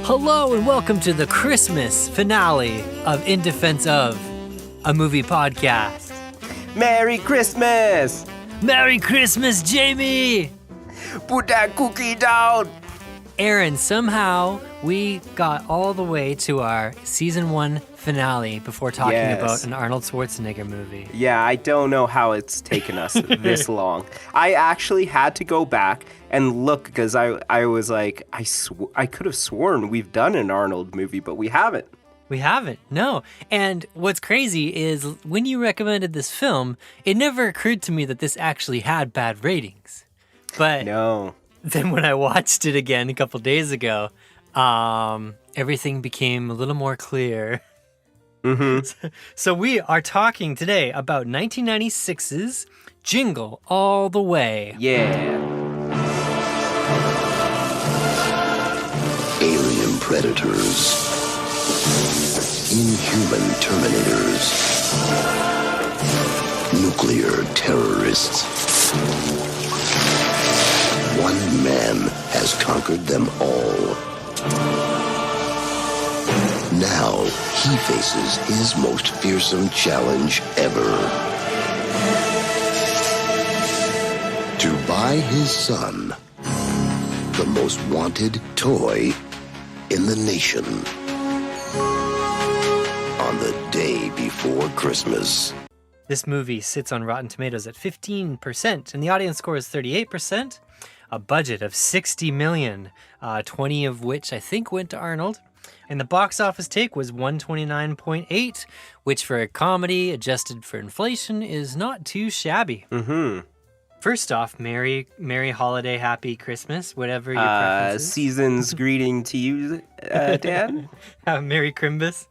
Hello and welcome to the Christmas finale of In Defense of, a movie podcast. Merry Christmas! Merry Christmas, Jamie! Put that cookie down! Aaron, somehow we got all the way to our season 1 finale before talking about an Arnold Schwarzenegger movie. Yeah, I don't know how it's taken us this long. I actually had to go back and look because I was like, I could have sworn we've done an Arnold movie, but we haven't. We haven't, no. And what's crazy is when you recommended this film, it never occurred to me that this actually had bad ratings. But no. Then when I watched it again a couple days ago, everything became a little more clear. Mm-hmm. So we are talking today about 1996's Jingle All the Way. Yeah. Alien predators. Inhuman terminators. Nuclear terrorists. One man has conquered them all. Now he faces his most fearsome challenge ever. To buy his son the most wanted toy in the nation on the day before Christmas. This movie sits on Rotten Tomatoes at 15%, and the audience score is 38%. A budget of $60 million, 20 of which I think went to Arnold. And the box office take was 129.8, which for a comedy adjusted for inflation is not too shabby. Mm-hmm. First off, Merry Holiday, Happy Christmas, whatever your preference is. Season's greeting to you, Dan. Merry Crimbus.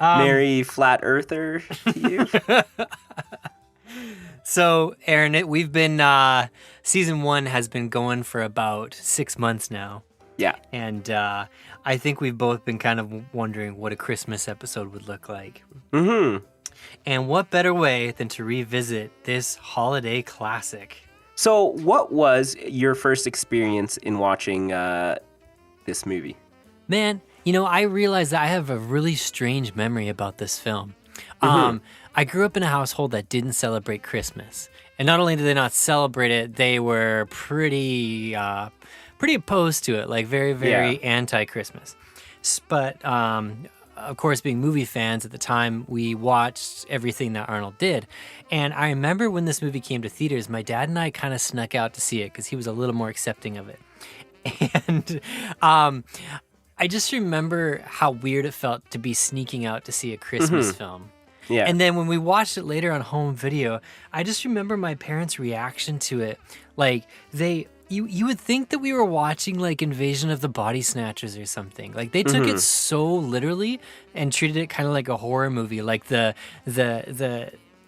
Merry Flat Earther to you. So, Aaron, we've been, season 1 has been going for about 6 months now. Yeah. And I think we've both been kind of wondering what a Christmas episode would look like. Mm-hmm. And what better way than to revisit this holiday classic? So, what was your first experience in watching this movie? Man, I realized that I have a really strange memory about this film. Mm-hmm. I grew up in a household that didn't celebrate Christmas. And not only did they not celebrate it, they were pretty opposed to it, like very, very anti-Christmas. But, of course, being movie fans at the time, we watched everything that Arnold did. And I remember when this movie came to theaters, my dad and I kind of snuck out to see it because he was a little more accepting of it. And I just remember how weird it felt to be sneaking out to see a Christmas film. Yeah. And then when we watched it later on home video, I just remember my parents' reaction to it. Like, you would think that we were watching, like, Invasion of the Body Snatchers or something. Like, they took it so literally and treated it kind of like a horror movie. Like, the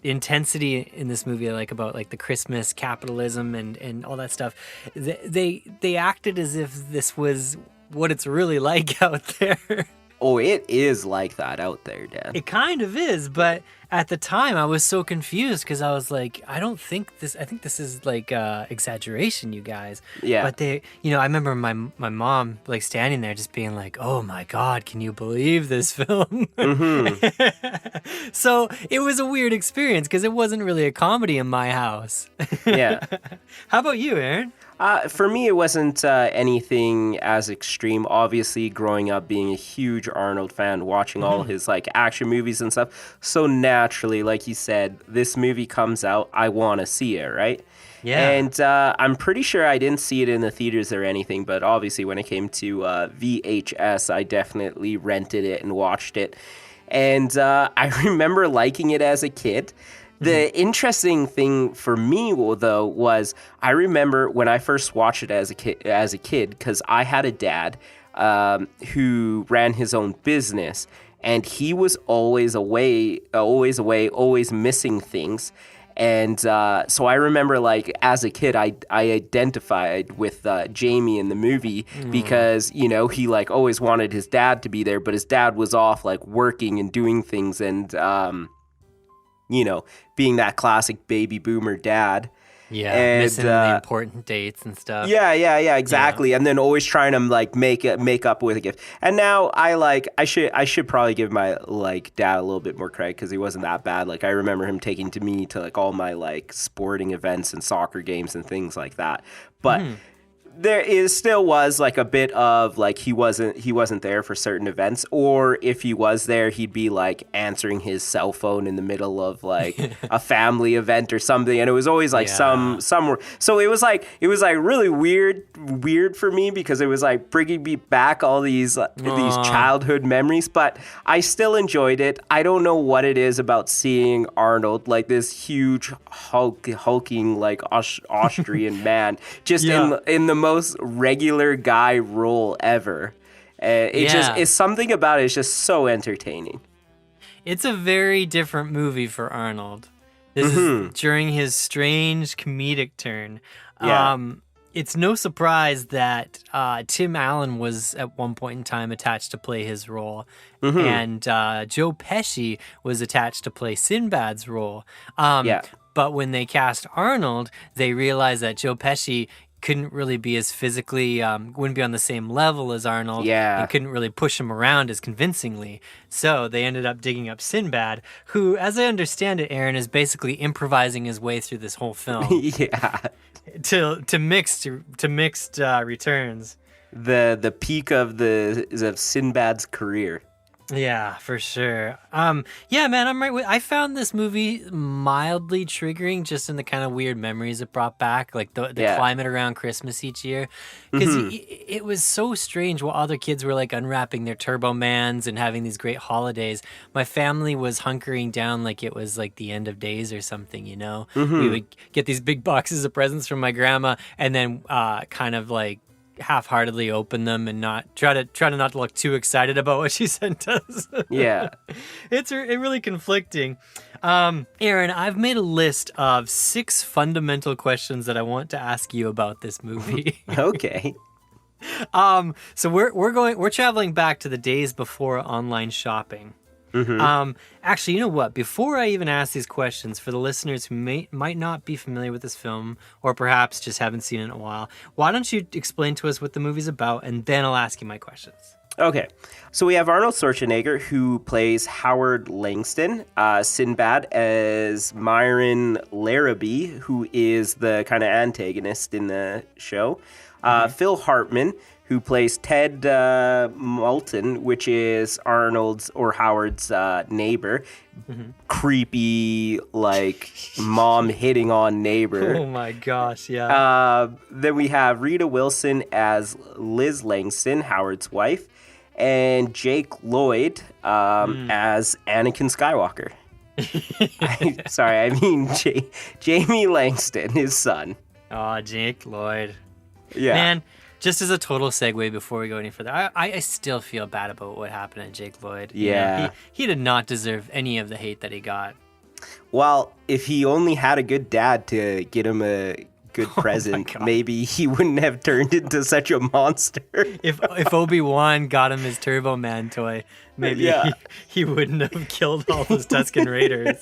intensity in this movie, like, about, like, the Christmas capitalism and all that stuff. They acted as if this was what it's really like out there. Oh, it is like that out there, Dan. It kind of is, but at the time I was so confused because I was like, I think this is like exaggeration, you guys. Yeah. But I remember my mom like standing there just being like, oh my God, can you believe this film? Mm-hmm. So it was a weird experience because it wasn't really a comedy in my house. Yeah. How about you, Aaron? For me, it wasn't anything as extreme. Obviously, growing up being a huge Arnold fan, watching all his like action movies and stuff. So naturally, like you said, this movie comes out, I want to see it, right? Yeah. And I'm pretty sure I didn't see it in the theaters or anything, but obviously when it came to VHS, I definitely rented it and watched it. And I remember liking it as a kid. The interesting thing for me, though, was I remember when I first watched it as a kid, because I had a dad who ran his own business, and he was always away, always missing things. And so I remember, like, as a kid, I identified with Jamie in the movie because, he, like, always wanted his dad to be there, but his dad was off, like, working and doing things and, being that classic baby boomer dad. Yeah, and missing the important dates and stuff. Yeah, exactly. And then always trying to like make up with a gift. And now I should probably give my like dad a little bit more credit because he wasn't that bad. Like I remember him taking to me to like all my like sporting events and soccer games and things like that. But still was like a bit of like he wasn't there for certain events, or if he was there, he'd be like answering his cell phone in the middle of like a family event or something, and it was always like some so it was like really weird for me because it was like bringing me back all these childhood memories, but I still enjoyed it. I don't know what it is about seeing Arnold, like this huge hulking like Austrian man, just in the most regular guy role ever. It's something about it is just so entertaining. It's a very different movie for Arnold. This is during his strange comedic turn. It's no surprise that Tim Allen was at one point in time attached to play his role, and Joe Pesci was attached to play Sinbad's role. But when they cast Arnold, they realized that Joe Pesci couldn't really be as physically, wouldn't be on the same level as Arnold, and couldn't really push him around as convincingly. So they ended up digging up Sinbad, who, as I understand it, Aaron, is basically improvising his way through this whole film. to mixed returns. The peak of Sinbad's career. Yeah, for sure. Yeah, man, I'm right. I found this movie mildly triggering, just in the kind of weird memories it brought back, like the climate around Christmas each year, because it was so strange. While other kids were like unwrapping their Turbo Mans and having these great holidays, my family was hunkering down like it was like the end of days or something. You know, we would get these big boxes of presents from my grandma, and then kind of like half-heartedly open them and not try to not look too excited about what she sent us. It's really conflicting. Aaron, I've made a list of 6 fundamental questions that I want to ask you about this movie. Okay. So we're traveling back to the days before online shopping. Actually, you know what? Before I even ask these questions, for the listeners who might not be familiar with this film, or perhaps just haven't seen it in a while, why don't you explain to us what the movie's about, and then I'll ask you my questions. Okay. So we have Arnold Schwarzenegger, who plays Howard Langston, Sinbad as Myron Larrabee, who is the kind of antagonist in the show, Phil Hartman, who plays Ted Moulton, which is Arnold's or Howard's neighbor. Creepy, like, mom hitting on neighbor. Oh my gosh, yeah. Then we have Rita Wilson as Liz Langston, Howard's wife, and Jake Lloyd as Anakin Skywalker. Jamie Langston, his son. Oh, Jake Lloyd. Yeah. Man, just as a total segue before we go any further, I still feel bad about what happened to Jake Lloyd. Yeah. You know, he did not deserve any of the hate that he got. Well, if he only had a good dad to get him a good present, maybe he wouldn't have turned into such a monster. If Obi-Wan got him his Turbo Man toy, maybe he wouldn't have killed all those Tusken Raiders.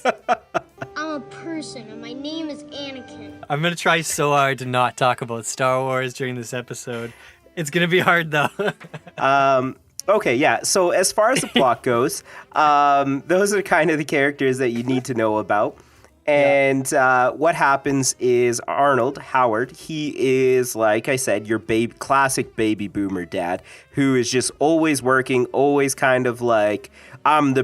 I'm a person, and my name is Anakin. I'm going to try so hard to not talk about Star Wars during this episode. It's going to be hard, though. Okay, yeah. So as far as the plot goes, those are kind of the characters that you need to know about. And what happens is Arnold, Howard, he is, like I said, your classic baby boomer dad who is just always working, always kind of like, I'm the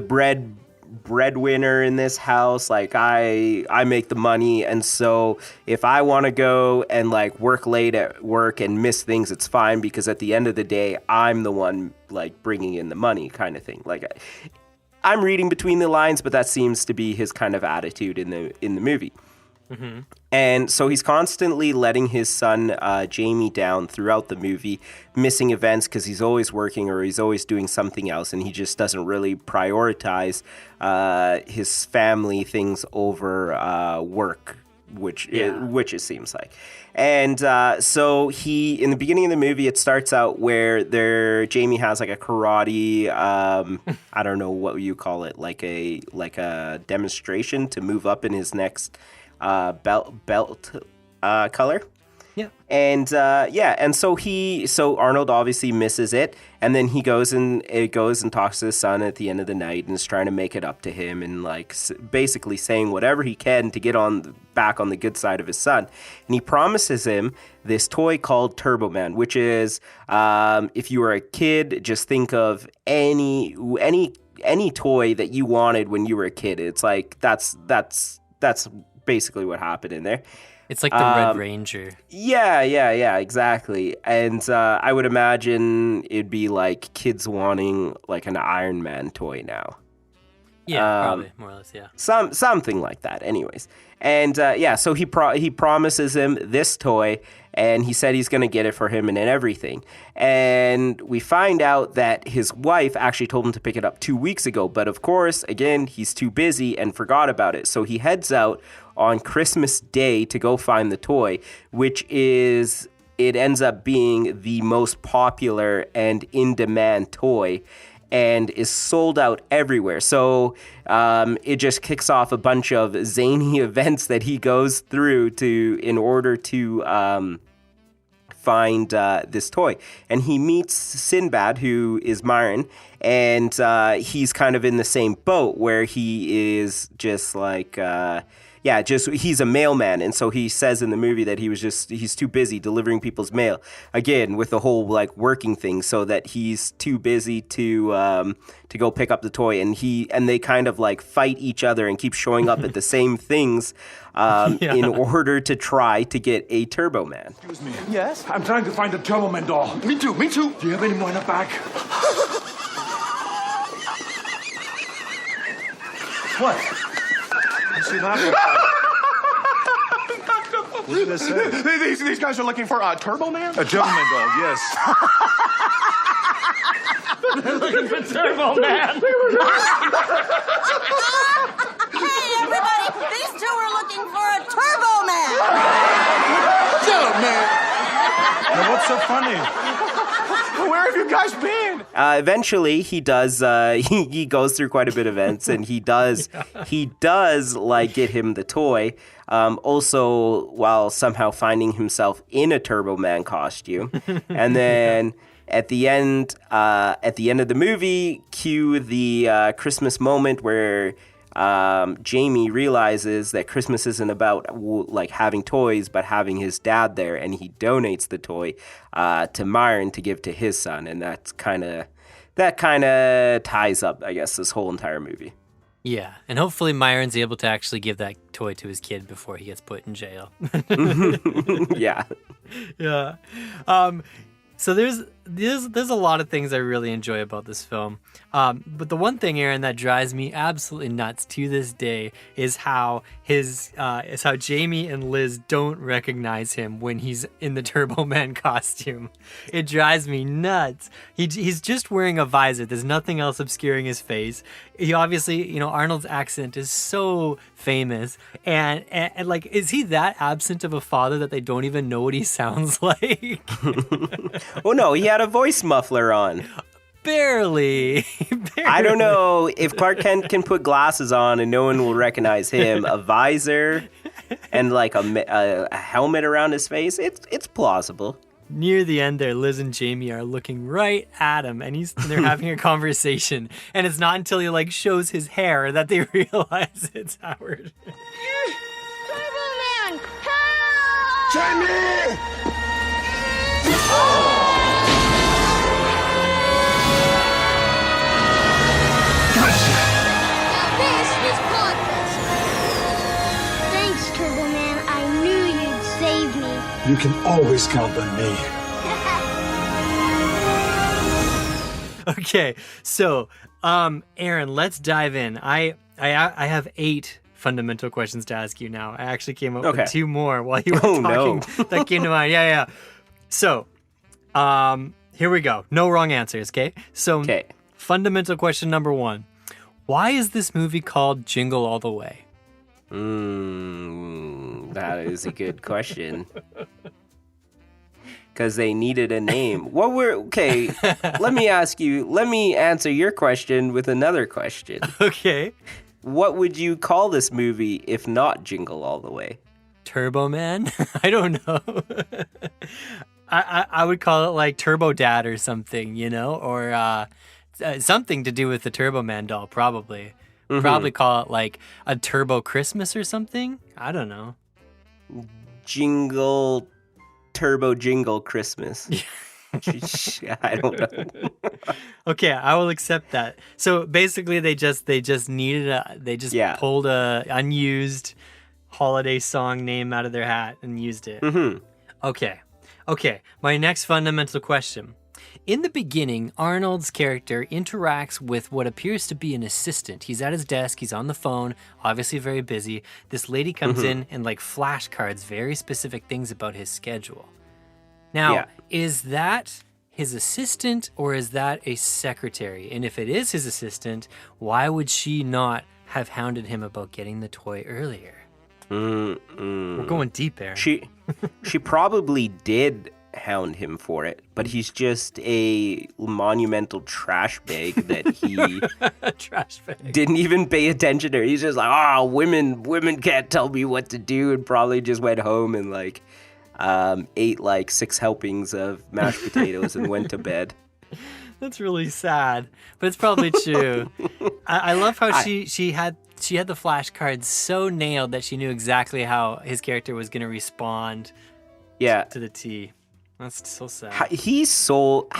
breadwinner in this house, like I make the money, and so if I want to go and like work late at work and miss things, it's fine, because at the end of the day I'm the one like bringing in the money, kind of thing. Like I'm reading between the lines, but that seems to be his kind of attitude in the movie. And so he's constantly letting his son Jamie down throughout the movie, missing events because he's always working or he's always doing something else, and he just doesn't really prioritize his family things over work, which it seems like. And so he, in the beginning of the movie, it starts out where Jamie has like a karate, I don't know what you call it, like a demonstration to move up in his next belt color. Yeah. And and so Arnold obviously misses it, and then he goes and talks to his son at the end of the night and is trying to make it up to him and like basically saying whatever he can to get back on the good side of his son. And he promises him this toy called Turbo Man, which is if you were a kid, just think of any toy that you wanted when you were a kid. It's like that's basically what happened in there. It's like the Red Ranger. Yeah, exactly. And I would imagine it'd be like kids wanting like an Iron Man toy now. Yeah, probably, more or less, yeah. Something like that, anyways. And so he promises him this toy, and he said he's going to get it for him and everything. And we find out that his wife actually told him to pick it up 2 weeks ago. But of course, again, he's too busy and forgot about it. So he heads out on Christmas Day to go find the toy, which it ends up being the most popular and in-demand toy and is sold out everywhere. So it just kicks off a bunch of zany events that he goes through in order to find this toy. And he meets Sinbad, who is Myron, and he's kind of in the same boat where he is just like... he's a mailman, and so he says in the movie that he's too busy delivering people's mail. Again, with the whole like working thing, so that he's too busy to go pick up the toy, and they kind of like fight each other and keep showing up at the same things in order to try to get a Turbo Man. Excuse me. Yes? I'm trying to find a Turbo Man doll. Me too. Do you have any more in the back? What? You see that one? What did I say? These guys are looking for a Turbo Man? A Turbo Man dog, yes. They're looking for Turbo Man. Hey, everybody! These two are looking for a Turbo Man! Shut up, man! Now, what's so funny? Where have you guys been? Eventually, he does. He goes through quite a bit of events, and he does like get him the toy. Also, while somehow finding himself in a Turbo Man costume, and then at the end of the movie, cue the Christmas moment where Jamie realizes that Christmas isn't about like having toys, but having his dad there, and he donates the toy to Myron to give to his son, and that kind of ties up, I guess, this whole entire movie. Yeah, and hopefully Myron's able to actually give that toy to his kid before he gets put in jail. Yeah. Yeah. So there's a lot of things I really enjoy about this film. But the one thing, Aaron, that drives me absolutely nuts to this day is how Jamie and Liz don't recognize him when he's in the Turbo Man costume. It drives me nuts. He's just wearing a visor. There's nothing else obscuring his face. He obviously, Arnold's accent is so famous. And like, is he that absent of a father that they don't even know what he sounds like? Oh no, he had a voice muffler on. Barely. I don't know if Clark Kent can put glasses on and no one will recognize him. A visor and like a helmet around his face. It's plausible. Near the end there, Liz and Jamie are looking right at him, and they're having a conversation. And it's not until he like shows his hair that they realize it's Howard. Turbo Man, help! Jamie! This is progress. Thanks, Turbo Man. I knew you'd save me. You can always count on me. Okay, so Aaron, let's dive in. I have 8 fundamental questions to ask you now. I actually came up with 2 more while you were talking. No. That came to mind. Yeah. So, here we go. No wrong answers, okay? So, fundamental question number 1. Why is this movie called Jingle All the Way? That is a good question. Because they needed a name. Let me answer your question with another question. Okay. What would you call this movie if not Jingle All the Way? Turbo Man? I don't know. I would call it like Turbo Dad or something, or something to do with the Turbo Man doll, probably. Mm-hmm. Probably call it like a Turbo Christmas or something. I don't know. Jingle, Turbo Jingle Christmas. I don't know. Okay, I will accept that. So basically, they just pulled a unused holiday song name out of their hat and used it. Mm-hmm. Okay. My next fundamental question. In the beginning, Arnold's character interacts with what appears to be an assistant. He's at his desk, he's on the phone, obviously very busy. This lady comes in and like flashcards very specific things about his schedule. Now, is that his assistant or is that a secretary? And if it is his assistant, why would she not have hounded him about getting the toy earlier? We're going deep there. She probably did hound him for it, but he's just a monumental trash bag that he trash bag. Didn't even pay attention to her. He's just like, women can't tell me what to do, and probably just went home and like ate like 6 helpings of mashed potatoes and went to bed. That's really sad, but it's probably true. I love how she had the flashcards so nailed that she knew exactly how his character was going to respond to the T. That's so sad.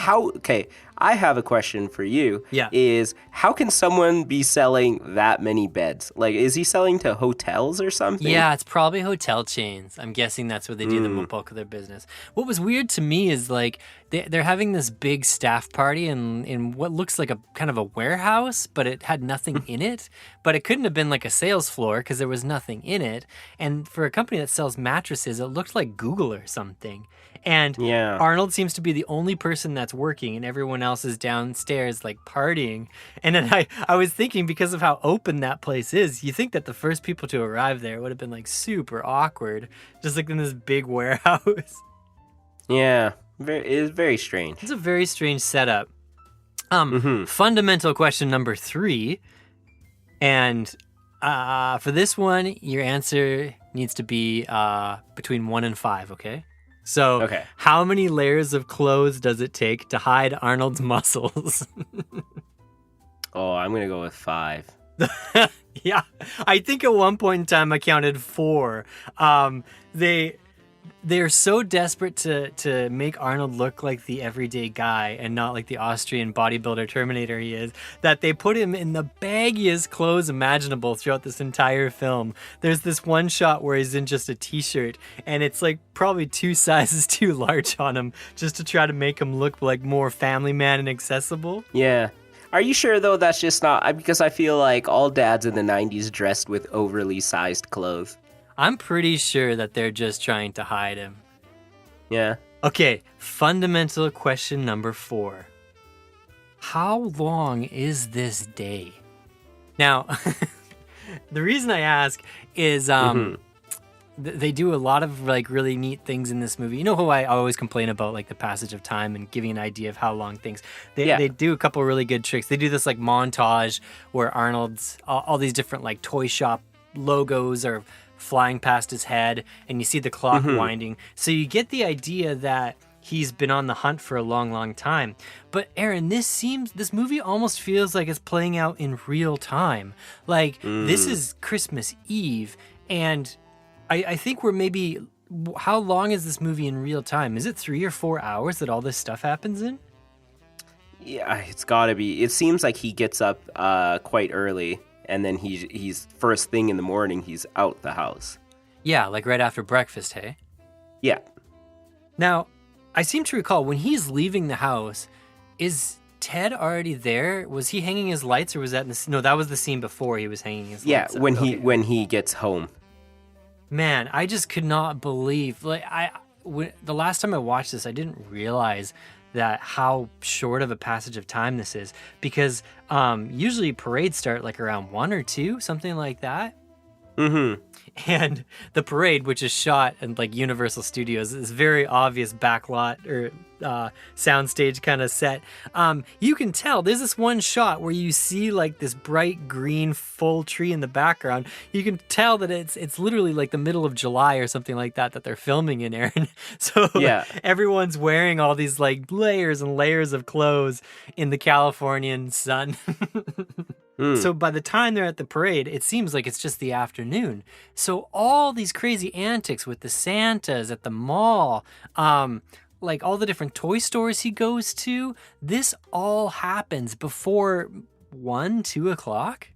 Okay, I have a question for you. Yeah. Is how can someone be selling that many beds? Like, is he selling to hotels or something? Yeah, it's probably hotel chains. I'm guessing that's where they do the bulk of their business. What was weird to me is like they're having this big staff party in what looks like a kind of a warehouse, but it had nothing in it. But it couldn't have been like a sales floor because there was nothing in it. And for a company that sells mattresses, it looked like Google or something. And Arnold seems to be the only person that's working and everyone else is downstairs like partying. And then I was thinking, because of how open that place is, you think that the first people to arrive there would have been like super awkward, just like in this big warehouse. Yeah, it is very strange. It's a very strange setup. Fundamental question number 3. And for this one, your answer needs to be between 1 and 5, okay? So, How many layers of clothes does it take to hide Arnold's muscles? I'm going to go with 5. Yeah, I think at one point in time I counted 4. They're so desperate to make Arnold look like the everyday guy and not like the Austrian bodybuilder Terminator he is, that they put him in the baggiest clothes imaginable throughout this entire film. There's this one shot where he's in just a t-shirt and it's like probably 2 sizes too large on him just to try to make him look like more family man and accessible. Yeah. Are you sure though that's just not, because I feel like all dads in the 90s dressed with overly sized clothes. I'm pretty sure that they're just trying to hide him. Yeah. Okay, fundamental question number 4. How long is this day? Now, the reason I ask is they do a lot of like really neat things in this movie. You know how I always complain about like the passage of time and giving an idea of how long things. They do a couple really good tricks. They do this like montage where Arnold's all these different like toy shop logos are flying past his head and you see the clock winding. So you get the idea that he's been on the hunt for a long, long time. But Aaron, this movie almost feels like it's playing out in real time. Like this is Christmas Eve and I think we're maybe, how long is this movie in real time? Is it 3 or 4 hours that all this stuff happens in? Yeah, it's gotta be. It seems like he gets up quite early. And then he's first thing in the morning, he's out the house. Yeah, like right after breakfast, hey? Yeah. Now, I seem to recall when he's leaving the house, is Ted already there? Was he hanging his lights or was that no, that was the scene before he was hanging his lights. Yeah, when he gets home. Man, I just could not believe, the last time I watched this, I didn't realize that how short of a passage of time this is, because usually parades start like around 1 or 2, something like that. Mm-hmm. And the parade, which is shot in like Universal Studios, is very obvious backlot or soundstage kind of set. You can tell there's this one shot where you see like this bright green full tree in the background. You can tell that it's literally like the middle of July or something like that they're filming in, Aaron. So Yeah. everyone's wearing all these like layers and layers of clothes in the Californian sun. So by the time they're at the parade, it seems like it's just the afternoon. So all these crazy antics with the Santas at the mall, like all the different toy stores he goes to, this all happens before 2 o'clock.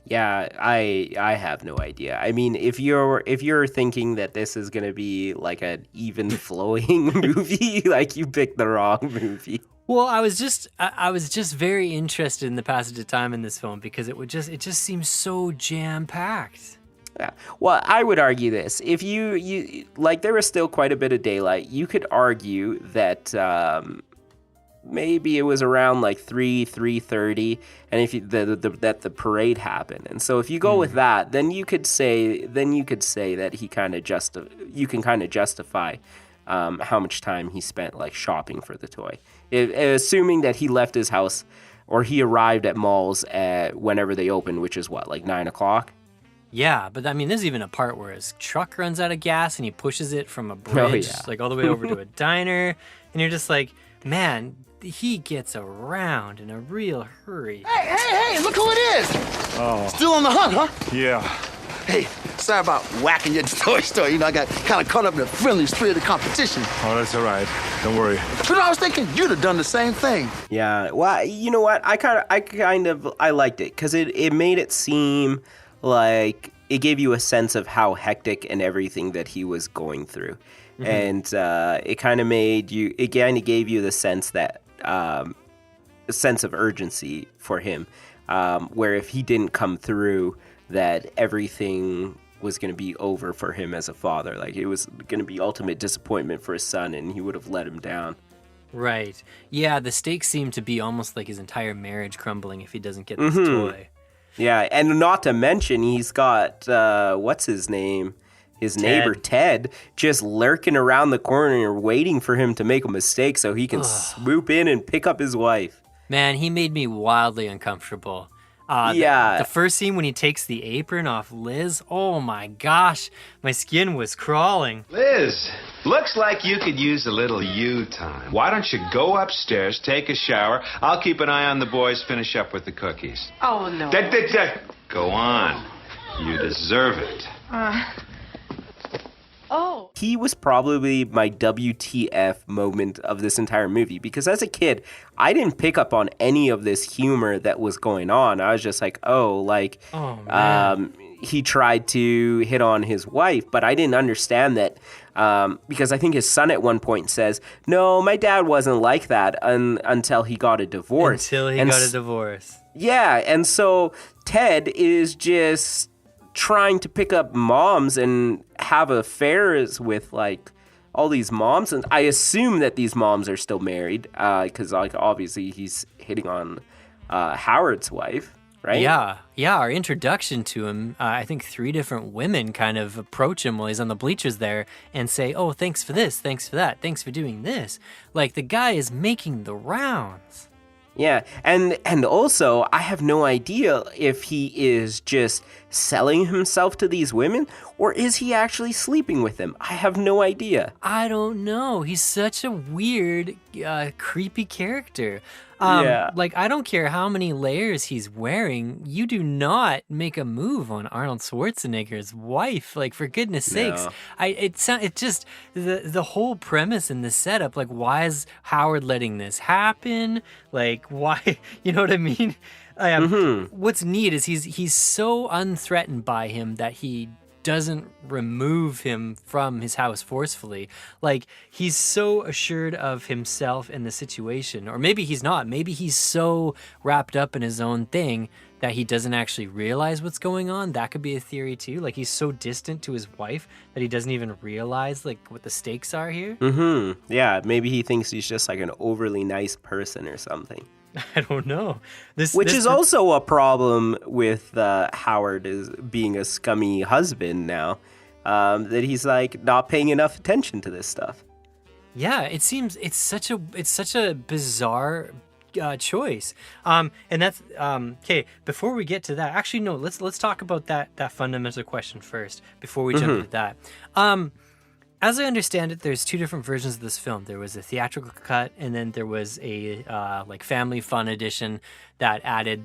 Yeah, I have no idea. I mean, if you're thinking that this is gonna be like an even flowing movie, like you picked the wrong movie. Well, I was just very interested in the passage of time in this film because it just seems so jam packed. Yeah. Well, I would argue this: if you like, there was still quite a bit of daylight. You could argue that maybe it was around like 3:30, and if that the parade happened, and so if you go with that, then you could say that you can kind of justify how much time he spent like shopping for the toy, assuming that he left his house or he arrived at malls at whenever they open, which is what, like 9 o'clock. Yeah, but I mean, there's even a part where his truck runs out of gas and he pushes it from a bridge, like all the way over to a diner, and you're just like, man, he gets around in a real hurry. Hey, look who it is! Oh. Still on the hunt, huh? Yeah. Hey, sorry about whacking your toy store. You know, I got kind of caught up in the friendly spirit of competition. Oh, that's all right. Don't worry. But I was thinking you'd have done the same thing. Yeah, well, you know what? I liked it because it made it seem like it gave you a sense of how hectic and everything that he was going through. Mm-hmm. And it kind of made you, again, it gave you the sense that, a sense of urgency for him, where if he didn't come through, that everything was going to be over for him as a father. Like, it was going to be ultimate disappointment for his son, and he would have let him down. Right. Yeah, the stakes seem to be almost like his entire marriage crumbling if he doesn't get this toy. Yeah, and not to mention, he's got, what's his name? His neighbor, Ted, just lurking around the corner waiting for him to make a mistake so he can swoop in and pick up his wife. Man, he made me wildly uncomfortable. The first scene when he takes the apron off Liz, oh my gosh, my skin was crawling. Liz, looks like you could use a little you time. Why don't you go upstairs, take a shower? I'll keep an eye on the boys, finish up with the cookies. Oh, no. Go on. You deserve it. Oh. He was probably my WTF moment of this entire movie because as a kid, I didn't pick up on any of this humor that was going on. I was just like, he tried to hit on his wife, but I didn't understand that because I think his son at one point says, no, my dad wasn't like that until he got a divorce. Yeah, and so Ted is just trying to pick up moms and have affairs with like all these moms, and I assume that these moms are still married because like obviously he's hitting on Howard's wife, right? Yeah. Our introduction to him, I think 3 different women kind of approach him while he's on the bleachers there and say, "Oh, thanks for this, thanks for that, thanks for doing this." Like the guy is making the rounds. Yeah, and also, I have no idea if he is just selling himself to these women, or is he actually sleeping with them? I have no idea. I don't know. He's such a weird, creepy character. Like, I don't care how many layers he's wearing. You do not make a move on Arnold Schwarzenegger's wife. Like, for goodness sakes. It just, the whole premise and the setup, like, why is Howard letting this happen? Like, why, you know what I mean? What's neat is he's so unthreatened by him that he doesn't remove him from his house forcefully. Like, he's so assured of himself and the situation. Or maybe he's not. Maybe he's so wrapped up in his own thing that he doesn't actually realize what's going on. That could be a theory too. Like, he's so distant to his wife that he doesn't even realize like what the stakes are here. Yeah, maybe he thinks he's just like an overly nice person or something. I don't know. Which is also a problem with Howard is being a scummy husband now. That he's like not paying enough attention to this stuff. Yeah, it seems it's such a bizarre choice. And that's okay. Before we get to that, actually no, let's talk about that fundamental question first before we jump into that. As I understand it, there's two different versions of this film. There was a theatrical cut, and then there was a like family fun edition that added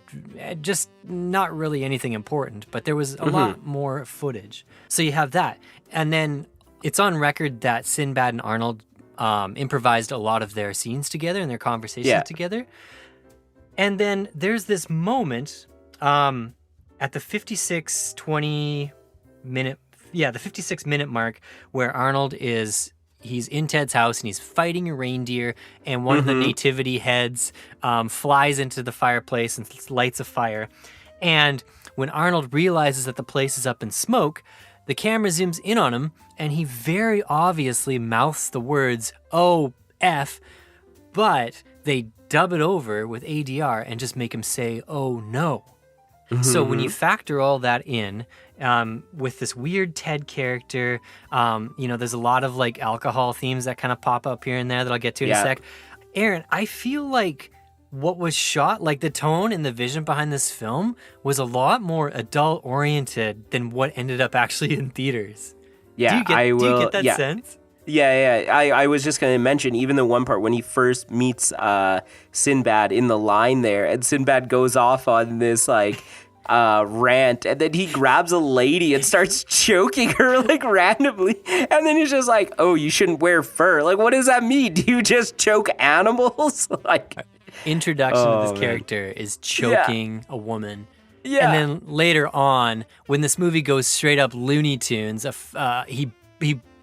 just not really anything important, but there was a lot more footage. So you have that, and then it's on record that Sinbad and Arnold improvised a lot of their scenes together and their conversations together. And then there's this moment at the 56-minute mark where Arnold he's in Ted's house and he's fighting a reindeer, and one of the nativity heads flies into the fireplace and lights a fire. And when Arnold realizes that the place is up in smoke, the camera zooms in on him, and he very obviously mouths the words, "Oh, F," but they dub it over with ADR and just make him say, "Oh, no." So when you factor all that in, with this weird Ted character, there's a lot of like alcohol themes that kind of pop up here and there that I'll get to in a sec. Aaron, I feel like what was shot, like the tone and the vision behind this film was a lot more adult oriented than what ended up actually in theaters. Yeah, do you get that sense? Yeah. I was just going to mention even the one part when he first meets Sinbad in the line there, and Sinbad goes off on this like rant, and then he grabs a lady and starts choking her like randomly, and then he's just like, "Oh, you shouldn't wear fur." Like, what does that mean? Do you just choke animals? Like, introduction of this character is choking a woman. Yeah. And then later on, when this movie goes straight up Looney Tunes, he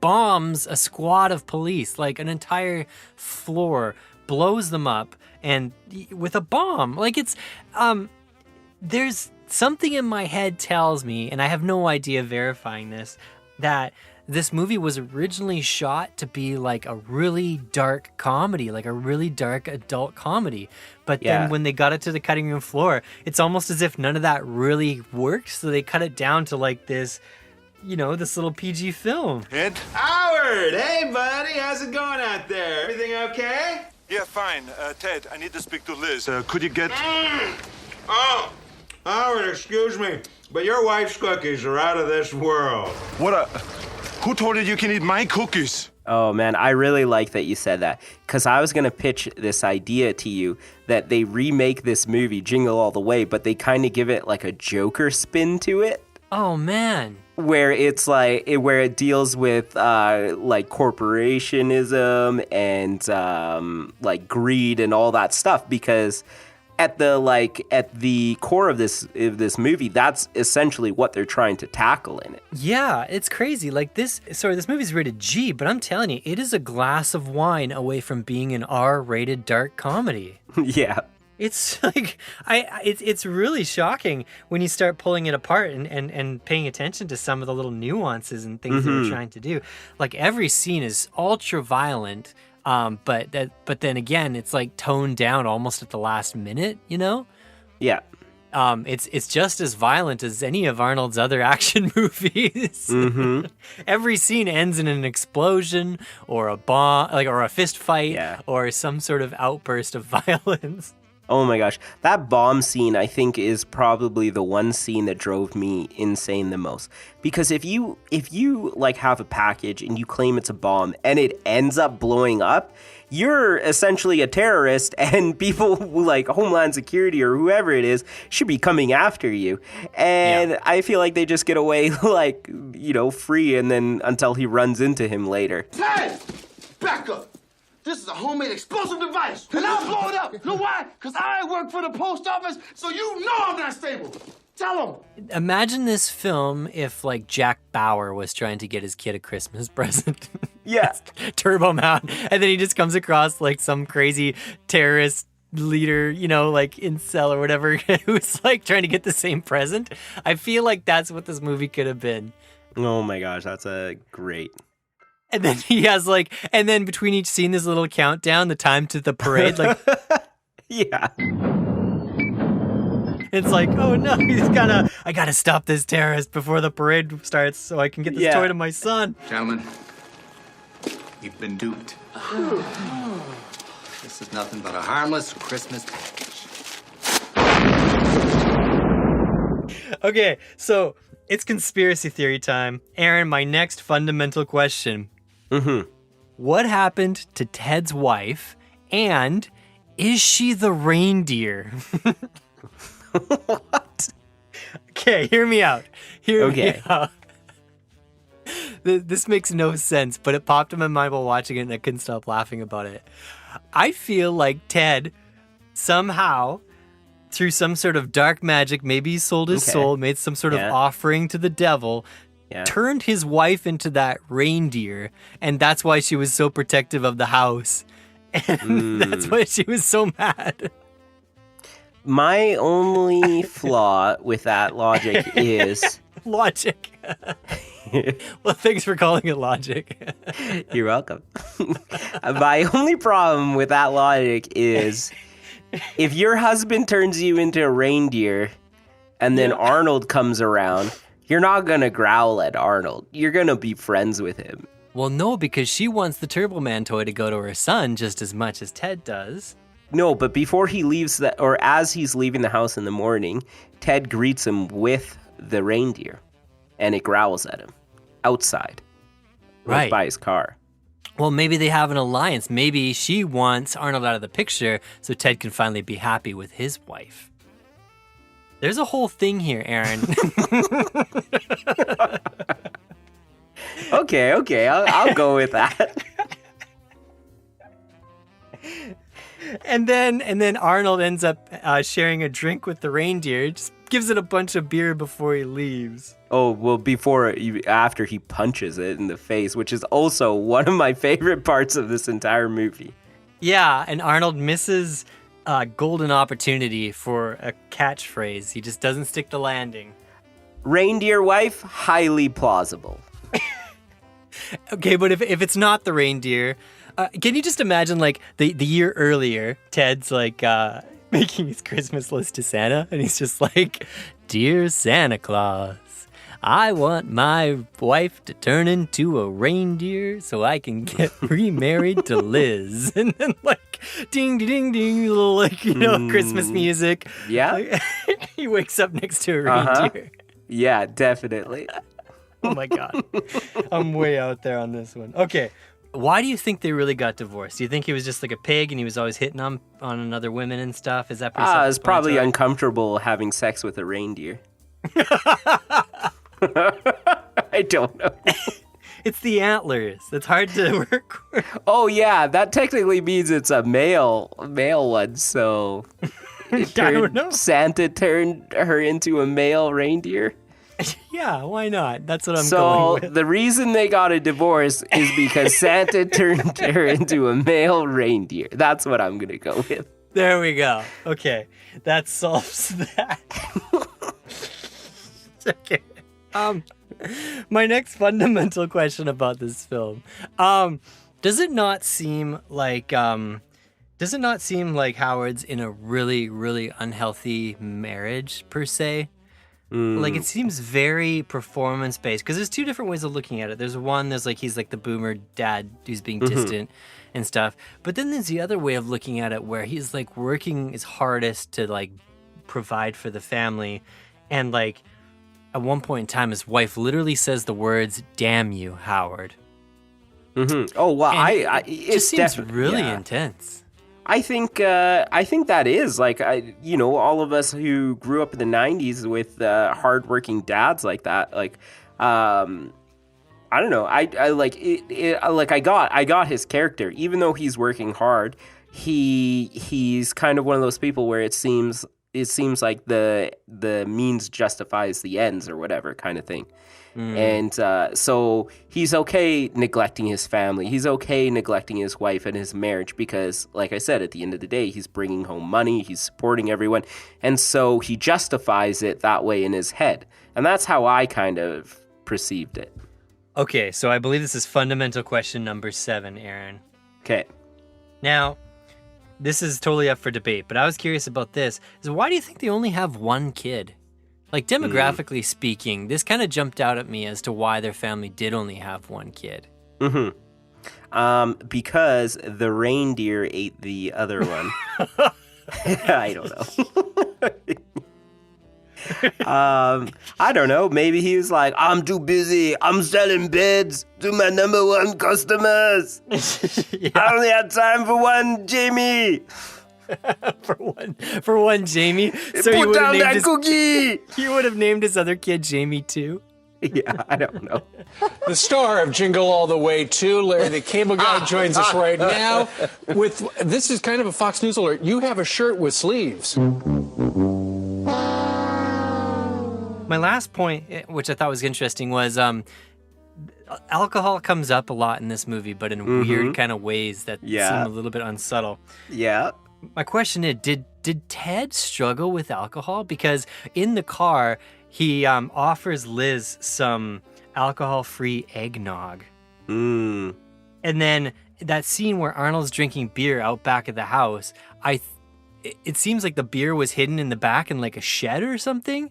bombs a squad of police, like an entire floor, blows them up, and with a bomb. Like it's, there's something in my head tells me, and I have no idea verifying this, that this movie was originally shot to be like a really dark comedy, like a really dark adult comedy. But then when they got it to the cutting room floor, it's almost as if none of that really worked. So they cut it down to like this, this little PG film. Ed? Howard! Hey, buddy. How's it going out there? Everything okay? Yeah, fine. Ted, I need to speak to Liz. Could you get... Oh, Howard, excuse me, but your wife's cookies are out of this world. Who told you can eat my cookies? Oh, man, I really like that you said that, because I was going to pitch this idea to you that they remake this movie, Jingle All the Way, but they kind of give it like a Joker spin to it. Oh, man. Where it's like, where it deals with like corporationism and like greed and all that stuff, because at the core of this movie, that's essentially what they're trying to tackle in it. Yeah, it's crazy. Like this movie's rated G, but I'm telling you, it is a glass of wine away from being an R-rated dark comedy. Yeah. It's like it's really shocking when you start pulling it apart and paying attention to some of the little nuances and things that they're trying to do. Like every scene is ultra violent. But then again, it's like toned down almost at the last minute, Yeah. It's just as violent as any of Arnold's other action movies. Every scene ends in an explosion or a bomb, or a fist fight, or some sort of outburst of violence. Oh my gosh, that bomb scene I think is probably the one scene that drove me insane the most. Because if you like have a package and you claim it's a bomb and it ends up blowing up, you're essentially a terrorist, and people like Homeland Security or whoever it is should be coming after you. And I feel like they just get away like, free, and then until he runs into him later. Hey, back up. This is a homemade explosive device, and I'll blow it up. You know why? Because I work for the post office, so you know I'm not stable. Tell them. Imagine this film if, like, Jack Bauer was trying to get his kid a Christmas present. Yeah. Turbo Mount. And then he just comes across, like, some crazy terrorist leader, like, incel or whatever, who's, like, trying to get the same present. I feel like that's what this movie could have been. Oh, my gosh. That's a great... And then he has and then between each scene, there's a little countdown, the time to the parade. Like, Yeah. It's like, oh no, I gotta stop this terrorist before the parade starts so I can get this toy to my son. Gentlemen, you've been duped. This is nothing but a harmless Christmas package. Okay, so it's conspiracy theory time. Aaron, my next fundamental question. Mm-hmm. What happened to Ted's wife, and is she the reindeer? What? Okay, hear me out. Hear me Okay. out. This makes no sense, but it popped in my mind while watching it, and I couldn't stop laughing about it. I feel like Ted somehow, through some sort of dark magic, maybe he sold his soul, made some sort of offering to the devil, turned his wife into that reindeer, and that's why she was so protective of the house. And that's why she was so mad. My only flaw with that logic is... Logic. Well, thanks for calling it logic. You're welcome. My only problem with that logic is if your husband turns you into a reindeer and then Arnold comes around, you're not going to growl at Arnold. You're going to be friends with him. Well, no, because she wants the Turbo Man toy to go to her son just as much as Ted does. No, but before he leaves, or as he's leaving the house in the morning, Ted greets him with the reindeer, and it growls at him outside, right by his car. Well, maybe they have an alliance. Maybe she wants Arnold out of the picture so Ted can finally be happy with his wife. There's a whole thing here, Aaron. Okay, I'll go with that. And then Arnold ends up sharing a drink with the reindeer. Just gives it a bunch of beer before he leaves. Oh, well, after he punches it in the face, which is also one of my favorite parts of this entire movie. Yeah, and Arnold misses a golden opportunity for a catchphrase. He just doesn't stick the landing. Reindeer wife, highly plausible. Okay, but if it's not the reindeer... can you just imagine, like, the year earlier, Ted's, like, making his Christmas list to Santa, and he's just like, Dear Santa Claus, I want my wife to turn into a reindeer so I can get remarried to Liz. And then, like, ding, ding, ding, little, like, Christmas music. Yeah. Like, he wakes up next to a reindeer. Yeah, definitely. Oh, my God. I'm way out there on this one. Okay. Why do you think they really got divorced? Do you think he was just like a pig and he was always hitting on other women and stuff? Is that pretty it's probably uncomfortable having sex with a reindeer. I don't know. It's the antlers. That's hard to work with. Oh, yeah. That technically means it's a male one, so... I don't know. Santa turned her into a male reindeer? Yeah, why not? That's what I'm going with. So the reason they got a divorce is because Santa turned her into a male reindeer. That's what I'm going to go with. There we go. Okay. That solves that. Okay. My next fundamental question about this film. Does it not seem like Howard's in a really, really unhealthy marriage per se? Like, it seems very performance-based, because there's two different ways of looking at it. There's like, he's like the boomer dad who's being distant and stuff. But then there's the other way of looking at it where he's, like, working his hardest to, like, provide for the family. And, like, at one point in time, his wife literally says the words, "Damn you, Howard." Mm-hmm. Oh, well, it just seems really intense. I think that is like, all of us who grew up in the 90s with hardworking dads like that, like, I don't know. I like it, like I got his character, even though he's working hard. He's kind of one of those people where it seems like the means justifies the ends or whatever kind of thing. And so he's okay neglecting his family. He's okay neglecting his wife and his marriage because, like I said, at the end of the day, he's bringing home money. He's supporting everyone. And so he justifies it that way in his head. And that's how I kind of perceived it. Okay, so I believe this is fundamental question number 7, Aaron. Okay. Now, this is totally up for debate, but I was curious about this. Is why do you think they only have one kid? Like, demographically speaking, this kind of jumped out at me as to why their family did only have one kid. Because the reindeer ate the other one. I don't know. I don't know. Maybe he was like, I'm too busy. I'm selling beds to my number one customers. I only had time for one, Jamie. for one Jamie. So Put down that cookie. You would have named his other kid Jamie too. Yeah, I don't know. The star of Jingle All the Way 2, Larry the Cable Guy, joins us right now. This is kind of a Fox News alert. You have a shirt with sleeves. My last point, which I thought was interesting, was alcohol comes up a lot in this movie, but in weird kind of ways that seem a little bit unsubtle. Yeah. My question is, did Ted struggle with alcohol? Because in the car, he offers Liz some alcohol-free eggnog. And then that scene where Arnold's drinking beer out back of the house, it seems like the beer was hidden in the back in like a shed or something.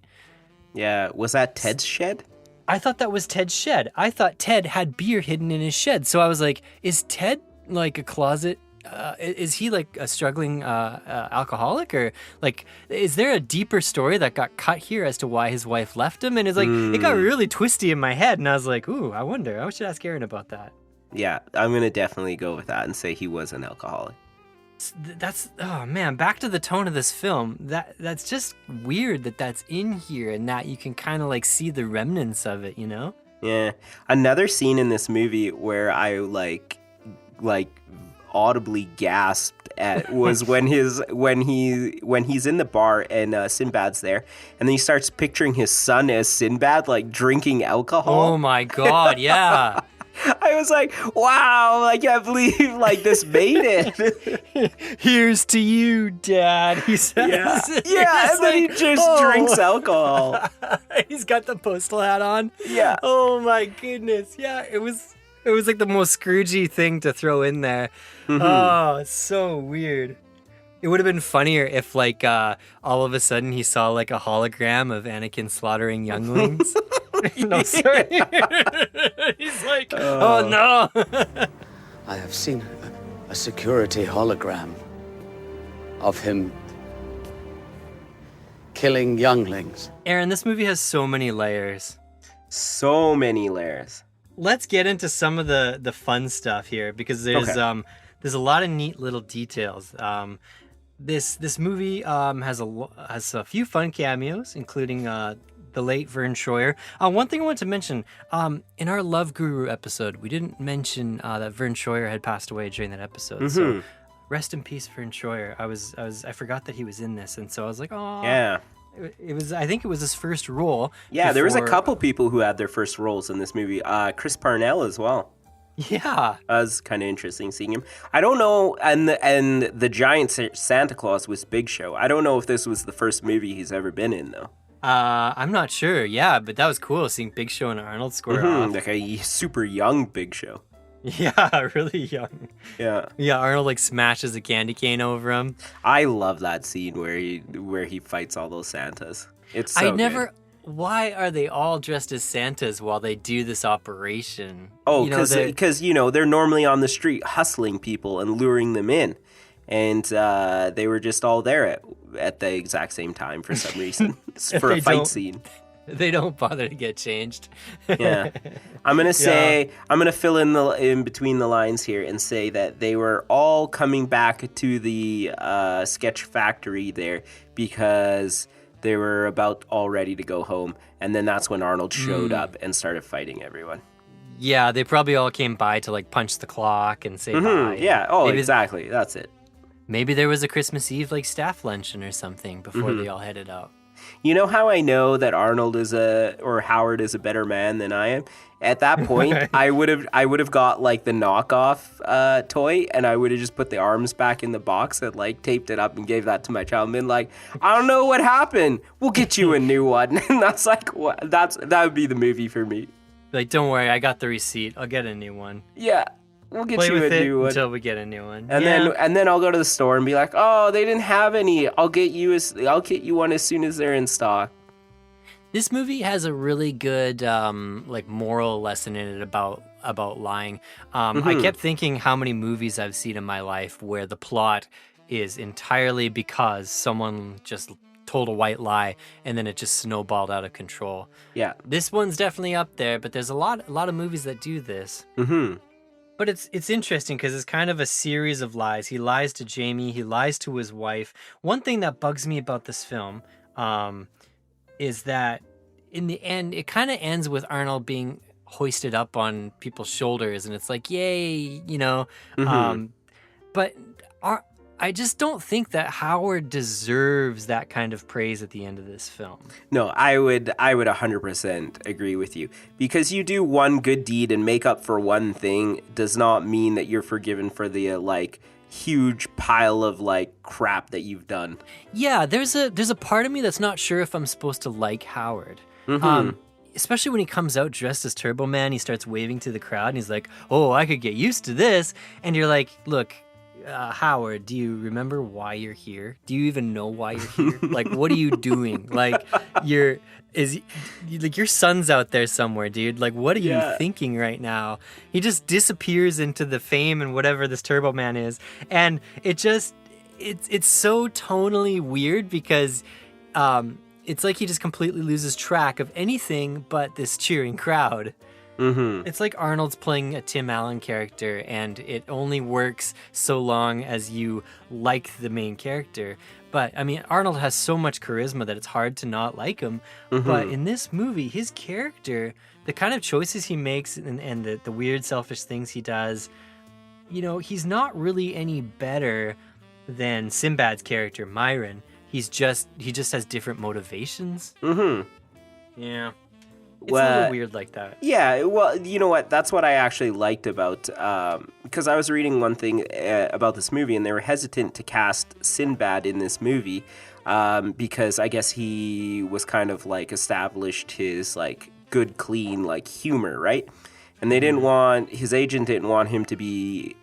Yeah, was that Ted's shed? I thought that was Ted's shed. I thought Ted had beer hidden in his shed. So I was like, is Ted like a closet? Is he like a struggling alcoholic? Or like, is there a deeper story that got cut here as to why his wife left him? And it's like, it got really twisty in my head. And I was like, ooh, I wonder. I should ask Aaron about that. Yeah, I'm going to definitely go with that and say he was an alcoholic. That's, oh man, back to the tone of this film. That's just weird that's in here and that you can kind of like see the remnants of it, you know? Yeah. Another scene in this movie where I like audibly gasped at was when he's in the bar and Sinbad's there, and then he starts picturing his son as Sinbad, like drinking alcohol. Oh my god, yeah. I was like, wow, I can't believe like this made it. Here's to you, Dad, he says. Yeah, and then he just drinks alcohol. He's got the postal hat on. Yeah. Oh my goodness. Yeah, it was like the most Scroogey thing to throw in there. Oh, it's so weird. It would have been funnier if like all of a sudden he saw like a hologram of Anakin slaughtering younglings. No, sorry. He's like, oh no. I have seen a security hologram of him killing younglings. Aaron, this movie has so many layers. So many layers. Let's get into some of the fun stuff here because there's a lot of neat little details. This movie has a few fun cameos, including the late Vern Troyer. One thing I want to mention, in our Love Guru episode, we didn't mention that Vern Troyer had passed away during that episode. So rest in peace, Vern Troyer. I forgot that he was in this, and so I was like, oh yeah. I think it was his first role. Yeah, there was a couple people who had their first roles in this movie. Chris Parnell as well. Yeah, that was kind of interesting seeing him. I don't know, and the giant Santa Claus was Big Show. I don't know if this was the first movie he's ever been in though. I'm not sure. Yeah, but that was cool seeing Big Show and Arnold square off. Like a super young Big Show. Yeah, really young. Yeah. Yeah, Arnold like smashes a candy cane over him. I love that scene where he fights all those Santas. It's so good. Why are they all dressed as Santas while they do this operation? Oh, because they're normally on the street hustling people and luring them in. And they were just all there at the exact same time for some reason. For a fight scene. They don't bother to get changed. Yeah. I'm going to fill in between the lines here and say that they were all coming back to the sketch factory there because they were about all ready to go home. And then that's when Arnold showed up and started fighting everyone. Yeah, they probably all came by to like punch the clock and say bye. Yeah, exactly. That's it. Maybe there was a Christmas Eve like staff luncheon or something before they all headed out. You know how I know that Arnold or Howard is a better man than I am? At that point, I would have got like the knockoff toy, and I would have just put the arms back in the box and like taped it up and gave that to my child and been like, I don't know what happened. We'll get you a new one. And that's like that would be the movie for me. Like, don't worry, I got the receipt. I'll get a new one. Yeah. We'll get Play you with a it new one. until we get a new one. And then I'll go to the store and be like, oh, they didn't have any. I'll get you one as soon as they're in stock. This movie has a really good like moral lesson in it about lying. I kept thinking how many movies I've seen in my life where the plot is entirely because someone just told a white lie and then it just snowballed out of control. Yeah. This one's definitely up there, but there's a lot of movies that do this. Mm-hmm. But it's interesting because it's kind of a series of lies. He lies to Jamie. He lies to his wife. One thing that bugs me about this film is that in the end, it kind of ends with Arnold being hoisted up on people's shoulders, and it's like, yay, you know. But I just don't think that Howard deserves that kind of praise at the end of this film. No, I would 100% agree with you. Because you do one good deed and make up for one thing does not mean that you're forgiven for the like huge pile of like crap that you've done. Yeah, there's a part of me that's not sure if I'm supposed to like Howard. Especially when he comes out dressed as Turbo Man, he starts waving to the crowd and he's like, "Oh, I could get used to this." And you're like, "Look, Howard, do you remember why you're here? Do you even know why you're here? Like, what are you doing? Like, your son's out there somewhere, dude. Like, what are you thinking right now?" He just disappears into the fame and whatever this Turbo Man is, and it's so tonally weird because it's like he just completely loses track of anything but this cheering crowd. It's like Arnold's playing a Tim Allen character, and it only works so long as you like the main character. But, I mean, Arnold has so much charisma that it's hard to not like him. But in this movie, his character, the kind of choices he makes and the weird, selfish things he does, you know, he's not really any better than Sinbad's character, Myron. He just has different motivations. Yeah. It's a little weird like that. Yeah, well, you know what? That's what I actually liked about, because I was reading one thing about this movie, and they were hesitant to cast Sinbad in this movie because I guess he was kind of like established his like good, clean like humor, right? And they his agent didn't want him to be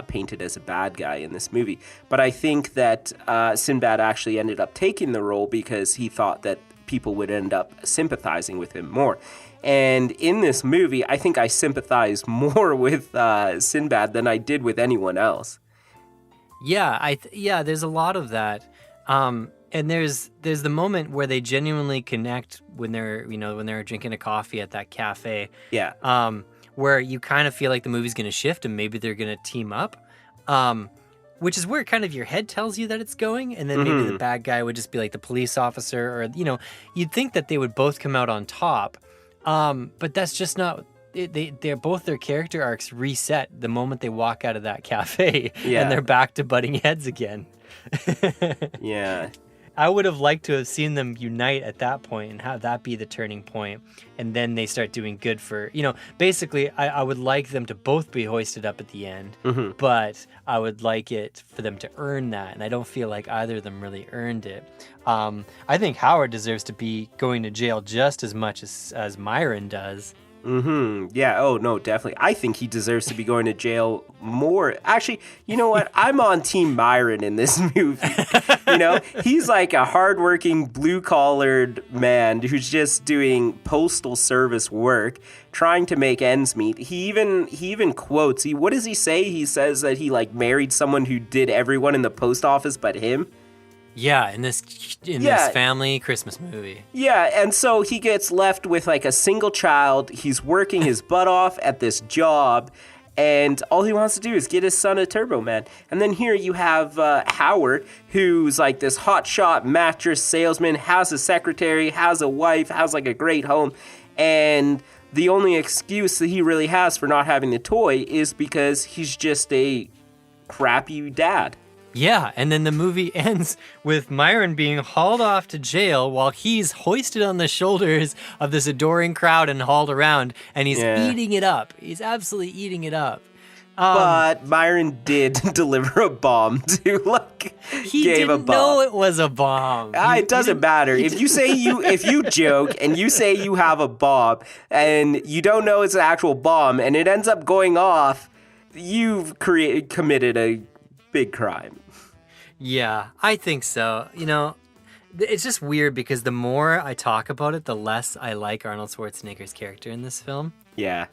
painted as a bad guy in this movie. But I think that Sinbad actually ended up taking the role because he thought that people would end up sympathizing with him more. And in this movie, I think I sympathized more with Sinbad than I did with anyone else. Yeah, there's a lot of that. And there's the moment where they genuinely connect when they're drinking a coffee at that cafe. Yeah. Where you kind of feel like the movie's going to shift and maybe they're going to team up. Which is where kind of your head tells you that it's going, and then maybe the bad guy would just be like the police officer, or, you know, you'd think that they would both come out on top, but that's just not. They're both their character arcs reset the moment they walk out of that cafe, and they're back to butting heads again. Yeah. I would have liked to have seen them unite at that point and have that be the turning point, and then they start doing good for, you know, basically I would like them to both be hoisted up at the end, but I would like it for them to earn that, and I don't feel like either of them really earned it. I think Howard deserves to be going to jail just as much as Myron does. Yeah, oh no, definitely. I think he deserves to be going to jail more. Actually, you know what? I'm on Team Myron in this movie. You know, he's like a hardworking, blue-collared man who's just doing postal service work, trying to make ends meet. He even quotes. What does he say? He says that he like married someone who did everyone in the post office but him. Yeah, in this family Christmas movie. Yeah, and so he gets left with like a single child. He's working his butt off at this job, and all he wants to do is get his son a Turbo Man. And then here you have Howard, who's like this hotshot mattress salesman, has a secretary, has a wife, has like a great home, and the only excuse that he really has for not having the toy is because he's just a crappy dad. Yeah, and then the movie ends with Myron being hauled off to jail while he's hoisted on the shoulders of this adoring crowd and hauled around, and he's eating it up. He's absolutely eating it up. But Myron did deliver a bomb to he didn't know it was a bomb. It doesn't matter. If you joke and you say you have a bomb and you don't know it's an actual bomb and it ends up going off, you've committed a big crime. Yeah, I think so. You know, it's just weird because the more I talk about it, the less I like Arnold Schwarzenegger's character in this film. Yeah.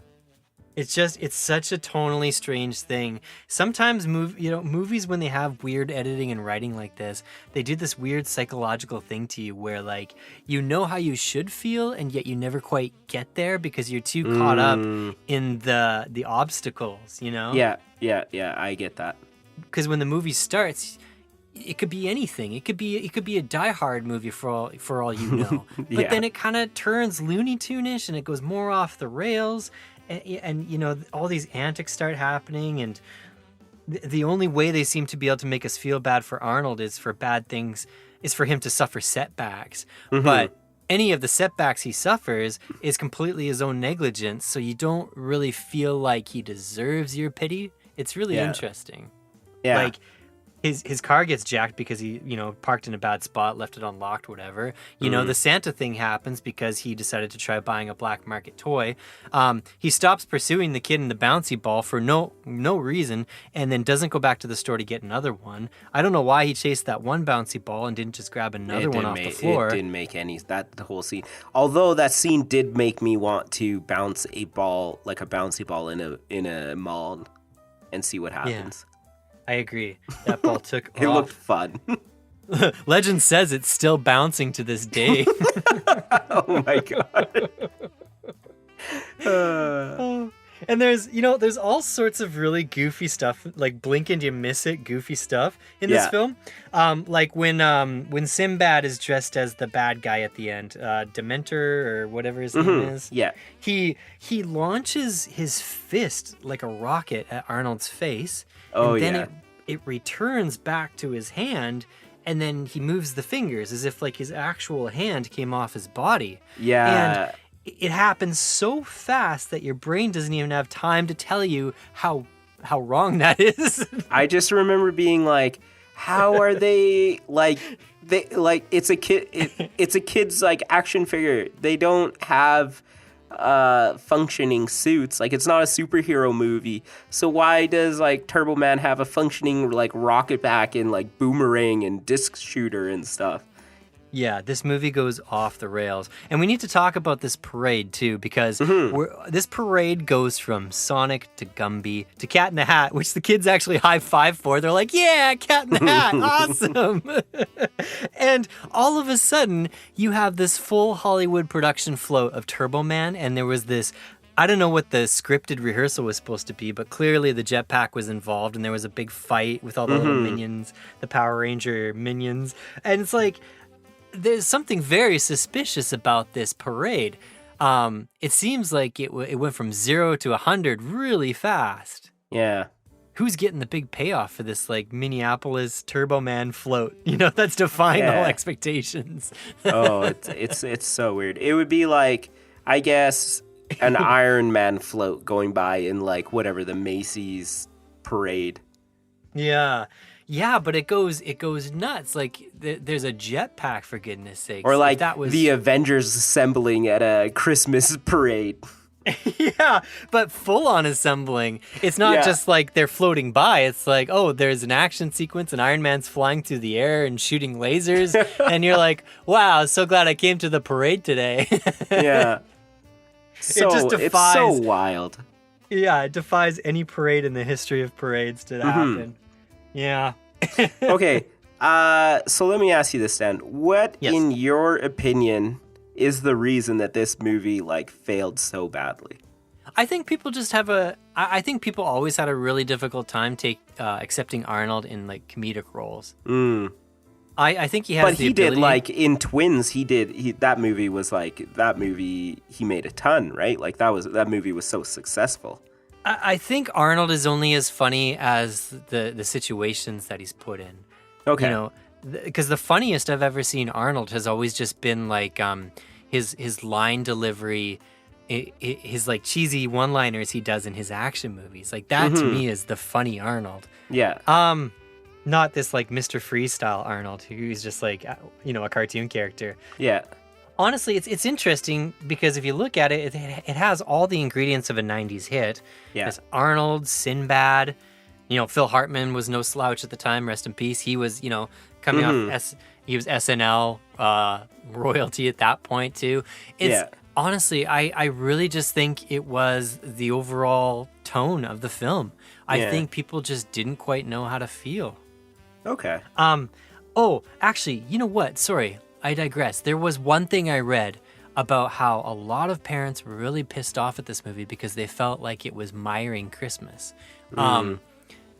It's such a tonally strange thing. Sometimes movies, when they have weird editing and writing like this, they do this weird psychological thing to you where like you know how you should feel and yet you never quite get there because you're too caught up in the obstacles, you know? Yeah, I get that. Because when the movie starts, it could be anything. It could be a Die Hard movie for all you know. But then it kind of turns Looney Tune-ish and it goes more off the rails. And you know, all these antics start happening, and the only way they seem to be able to make us feel bad for Arnold is for him to suffer setbacks. But any of the setbacks he suffers is completely his own negligence, so you don't really feel like he deserves your pity. It's really interesting. Yeah. Like his car gets jacked because he, you know, parked in a bad spot, left it unlocked, whatever. You know, the Santa thing happens because he decided to try buying a black market toy. He stops pursuing the kid in the bouncy ball for no reason, and then doesn't go back to the store to get another one. I don't know why he chased that one bouncy ball and didn't just grab another one off the floor. It didn't make the whole scene. Although that scene did make me want to bounce a ball, like a bouncy ball in a mall and see what happens. Yeah. I agree. That ball took It off. looked fun. Legend says it's still bouncing to this day. Oh my god. And there's all sorts of really goofy stuff, like blink and you miss it, goofy stuff in this film. Like when Sinbad is dressed as the bad guy at the end, Dementor or whatever his name is. Yeah. He launches his fist like a rocket at Arnold's face. Oh, and then yeah. it returns back to his hand, and then he moves the fingers as if like his actual hand came off his body. Yeah. And it happens so fast that your brain doesn't even have time to tell you how wrong that is. I just remember being like, how are they it's a kid it's a kid's like action figure. They don't have functioning suits. Like, it's not a superhero movie. So why does like Turbo Man have a functioning like rocket back and like boomerang and disc shooter and stuff? Yeah, this movie goes off the rails. And we need to talk about this parade, too, because this parade goes from Sonic to Gumby to Cat in the Hat, which the kids actually high-five for. They're like, yeah, Cat in the Hat, awesome! And all of a sudden, you have this full Hollywood production float of Turbo Man, and there was this... I don't know what the scripted rehearsal was supposed to be, but clearly the jetpack was involved, and there was a big fight with all the little minions, the Power Ranger minions. And it's like... There's something very suspicious about this parade. It seems like it went from 0 to 100 really fast. Yeah. Who's getting the big payoff for this, like, Minneapolis Turbo Man float? You know, that's defying all expectations. Oh, it's so weird. It would be like, I guess, an Iron Man float going by in, like, whatever, the Macy's parade. Yeah. Yeah, but it goes nuts. Like, there's a jetpack, for goodness sakes. Or like that was... the Avengers assembling at a Christmas parade. Yeah, but full on assembling. It's not just like they're floating by. It's like, oh, there's an action sequence and Iron Man's flying through the air and shooting lasers. And you're like, wow, so glad I came to the parade today. Yeah. So, it just defies, it's so wild. Yeah, it defies any parade in the history of parades to happen. Yeah. Okay. So let me ask you this then. What, in your opinion, is the reason that this movie like failed so badly? I think people just have I think people always had a really difficult time accepting Arnold in like comedic roles. I think he has. But he did like in Twins. That movie he made a ton, right? Like that movie was so successful. I think Arnold is only as funny as the situations that he's put in. Okay. You know, because the funniest I've ever seen Arnold has always just been like his line delivery, his like cheesy one-liners he does in his action movies. Like that to me is the funny Arnold. Yeah. Not this like Mr. Freestyle Arnold who's just like, you know, a cartoon character. Yeah. honestly, it's interesting because if you look at it, it has all the ingredients of a 90s hit. Yeah. It's Arnold, Sinbad. Phil Hartman was no slouch at the time. Rest in peace. He was, coming off. He was SNL royalty at that point too. Honestly, I really just think it was the overall tone of the film. I think people just didn't quite know how to feel. Okay. Oh, actually, you know what? Sorry, I digress. There was one thing I read about how a lot of parents were really pissed off at this movie because they felt like it was miring Christmas.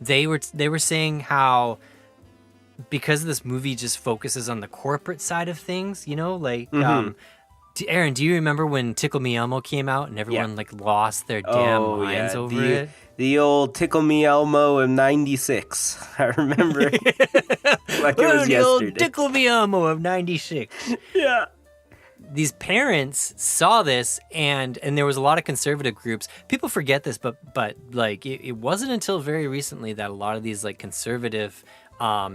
They were saying how because this movie just focuses on the corporate side of things, Aaron, do you remember when Tickle Me Elmo came out and everyone lost their damn minds over it? The old Tickle Me Elmo of '96. I remember like it was the yesterday. Old Tickle Me Elmo of '96. Yeah. These parents saw this and there was a lot of conservative groups. People forget this, but it wasn't until very recently that a lot of these conservative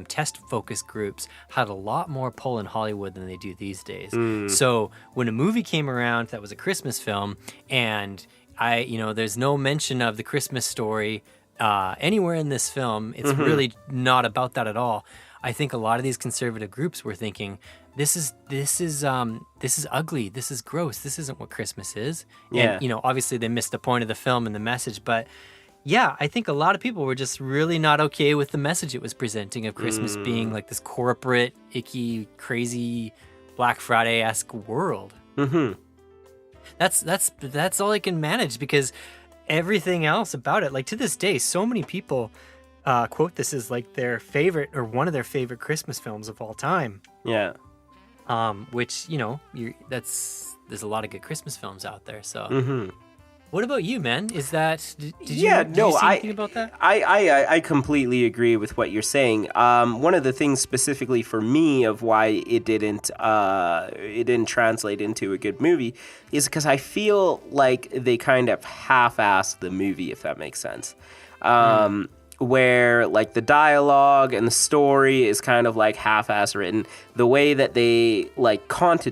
test focus groups had a lot more pull in Hollywood than they do these days. So when a movie came around that was a Christmas film and there's no mention of the Christmas story anywhere in this film, it's really not about that at all. I think a lot of these conservative groups were thinking, this is ugly, this is gross, this isn't what Christmas is. Yeah. And obviously they missed the point of the film and the message, but yeah, I think a lot of people were just really not okay with the message it was presenting of Christmas being like this corporate, icky, crazy, Black Friday-esque world. That's all I can manage because everything else about it, like to this day, so many people quote this as like their favorite or one of their favorite Christmas films of all time. Yeah. Which there's a lot of good Christmas films out there. So. What about you, man? Did you see anything about that? I completely agree with what you're saying. One of the things specifically for me of why it didn't translate into a good movie is because I feel like they kind of half-assed the movie, if that makes sense. Where like the dialogue and the story is kind of like half-ass written. The way that they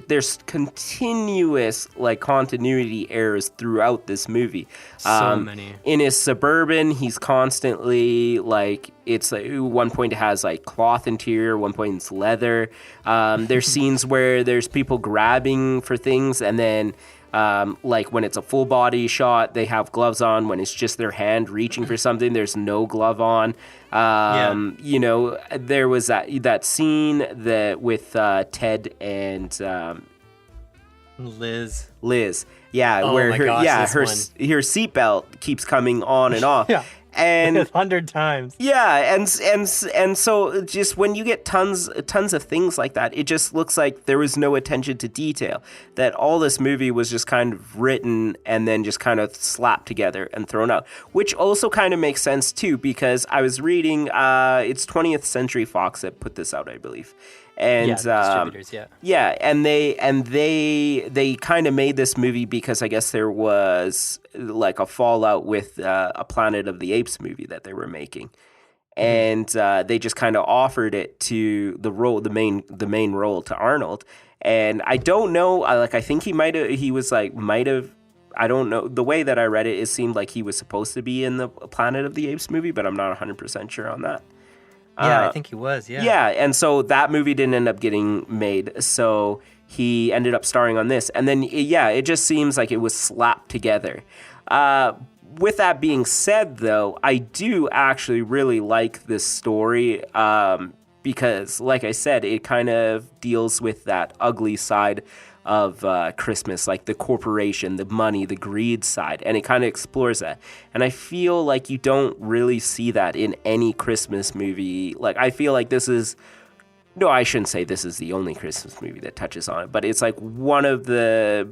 there's continuous continuity errors throughout this movie. So many. In his Suburban, he's constantly it's at one point it has cloth interior, one point it's leather. There's scenes where there's people grabbing for things and then when it's a full body shot, they have gloves on. When it's just their hand reaching for something, there's no glove on. There was that scene with Ted and Liz. Yeah, Oh where my her gosh, her this seatbelt keeps coming on and off. Yeah. And 100 times. Yeah, and so just when you get tons of things like that, it just looks like there was no attention to detail. That all this movie was just kind of written and then just kind of slapped together and thrown out, which also kind of makes sense too because I was reading it's 20th Century Fox that put this out, I believe. And distributors, and they kind of made this movie because I guess there was a fallout with a Planet of the Apes movie that they were making, and they just kind of offered it to the main role to Arnold. And I don't know, I think he might have. I don't know. The way that I read it, it seemed like he was supposed to be in the Planet of the Apes movie, but I'm not 100% sure on that. Yeah, I think he was, yeah. Yeah, and so that movie didn't end up getting made, so he ended up starring on this. And then, it just seems like it was slapped together. With that being said, though, I do actually really like this story because, like I said, it kind of deals with that ugly side of Christmas, like the corporation, the money, the greed side, and it kind of explores that. And I feel like you don't really see that in any Christmas movie. I feel like I shouldn't say this is the only Christmas movie that touches on it, but it's one of the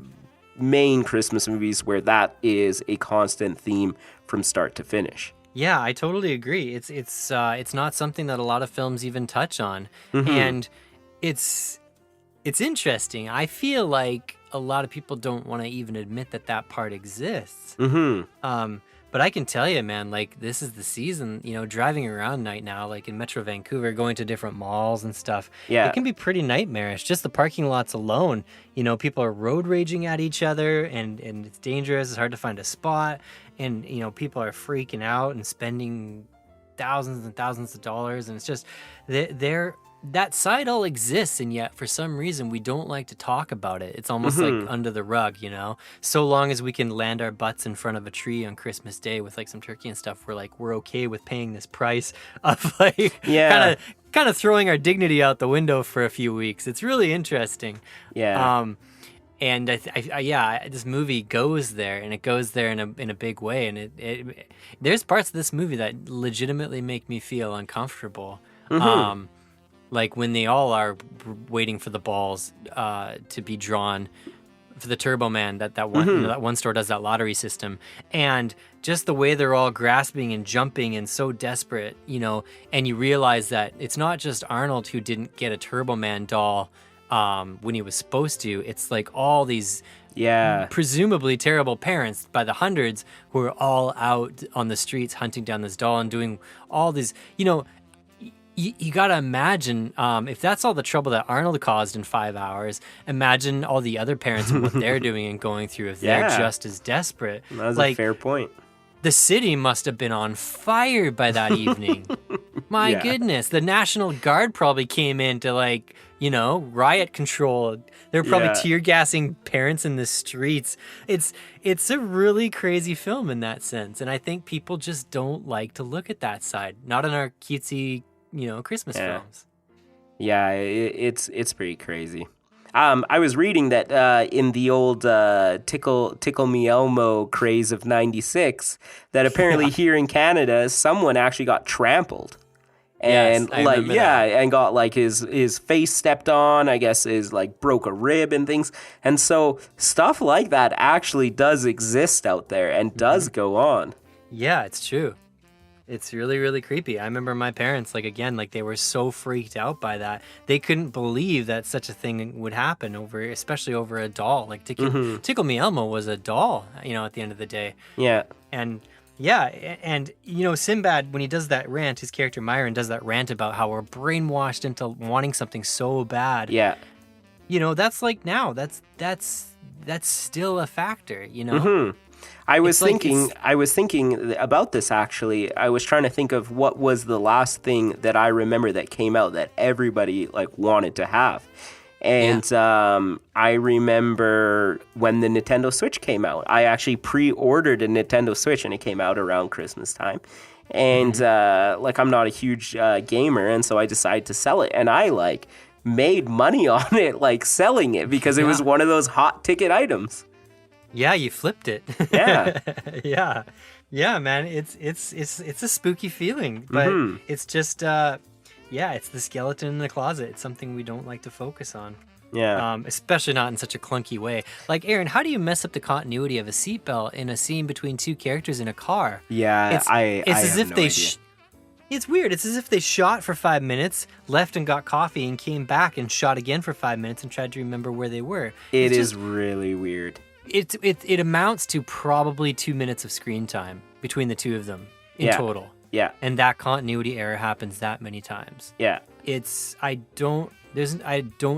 main Christmas movies where that is a constant theme from start to finish. Yeah, I totally agree. It's not something that a lot of films even touch on, and it's interesting. I feel like a lot of people don't want to even admit that part exists. But I can tell you, man, like this is the season, driving around night now, like in Metro Vancouver, going to different malls and stuff. Yeah. It can be pretty nightmarish. Just the parking lots alone, people are road raging at each other and it's dangerous. It's hard to find a spot. And, people are freaking out and spending thousands and thousands of dollars. And it's just, that side all exists, and yet for some reason we don't like to talk about it. It's almost like under the rug, so long as we can land our butts in front of a tree on Christmas Day with like some turkey and stuff, we're okay with paying this price of like kind of throwing our dignity out the window for a few weeks. It's really interesting. And this movie goes there, and it goes there in a big way, and it there's parts of this movie that legitimately make me feel uncomfortable. Like when they all are waiting for the balls to be drawn for the Turbo Man, that one store does that lottery system, and just the way they're all grasping and jumping and so desperate, and you realize that it's not just Arnold who didn't get a Turbo Man doll when he was supposed to. It's like all these presumably terrible parents by the hundreds who are all out on the streets hunting down this doll and doing all these, you got to imagine if that's all the trouble that Arnold caused in 5 hours, imagine all the other parents and what they're doing and going through if they're just as desperate. That's a fair point. The city must have been on fire by that evening. My goodness. The National Guard probably came in to riot control. They're probably tear gassing parents in the streets. It's a really crazy film in that sense. And I think people just don't like to look at that side. Not in our cutesy Christmas films. Yeah, it's pretty crazy. I was reading that in the old Tickle Me Elmo craze of '96, that apparently here in Canada, someone actually got trampled. And and got like his face stepped on, I guess is like broke a rib and things. And so stuff like that actually does exist out there and does go on. Yeah, it's true. It's really, really creepy. I remember my parents, they were so freaked out by that. They couldn't believe that such a thing would happen especially over a doll. Like Tickle Me Elmo was a doll, at the end of the day. Yeah. And Sinbad, when he does that rant, his character Myron does that rant about how we're brainwashed into wanting something so bad. Yeah. That's like now. That's still a factor, I was thinking about this actually. I was trying to think of what was the last thing that I remember that came out that everybody wanted to have. And I remember when the Nintendo Switch came out. I actually pre-ordered a Nintendo Switch and it came out around Christmas time. And I'm not a huge gamer, and so I decided to sell it. And I made money on it, selling it because it was one of those hot ticket items. Yeah, you flipped it. Yeah. Yeah, man. It's a spooky feeling, but it's just it's the skeleton in the closet. It's something we don't like to focus on. Yeah. Especially not in such a clunky way. Like, Aaron, how do you mess up the continuity of a seatbelt in a scene between two characters in a car? Yeah, it's as if they it's weird. It's as if they shot for 5 minutes, left and got coffee, and came back and shot again for 5 minutes and tried to remember where they were. It is really weird. It amounts to probably 2 minutes of screen time between the two of them in total. Yeah. And that continuity error happens that many times. Yeah. I don't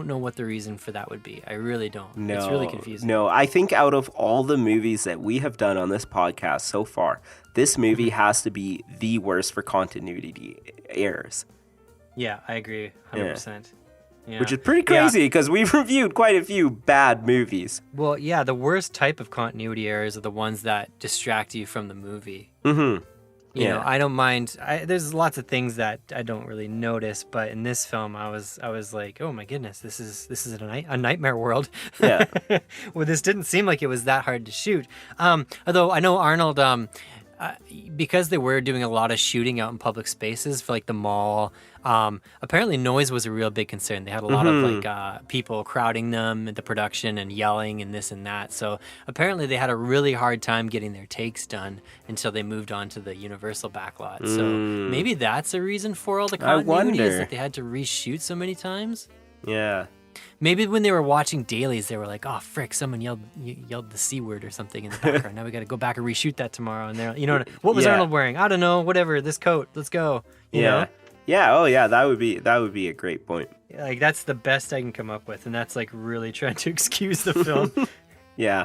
know what the reason for that would be. I really don't. No. It's really confusing. No, I think out of all the movies that we have done on this podcast so far, this movie has to be the worst for continuity errors. Yeah, I agree 100%. Yeah. Which is pretty crazy because we've reviewed quite a few bad movies. Well, yeah, the worst type of continuity errors are the ones that distract you from the movie. Mm-hmm. You know, I don't mind. There's lots of things that I don't really notice, but in this film, I was like, oh my goodness, this is a nightmare world. Yeah. Well, this didn't seem like it was that hard to shoot. Although I know Arnold, because they were doing a lot of shooting out in public spaces for the mall. Apparently noise was a real big concern. They had a lot of people crowding them at the production and yelling and this and that. So apparently they had a really hard time getting their takes done until they moved on to the Universal backlot. So maybe that's a reason for all the continuity is that they had to reshoot so many times. Yeah. Maybe when they were watching dailies, they were like, "Oh, frick! Someone yelled the C word or something in the background. Now we got to go back and reshoot that tomorrow." And they're, what was Arnold wearing? I don't know. Whatever. This coat. Let's go. You know? Yeah. Oh, yeah. That would be a great point. Like that's the best I can come up with, and that's like really trying to excuse the film. Yeah.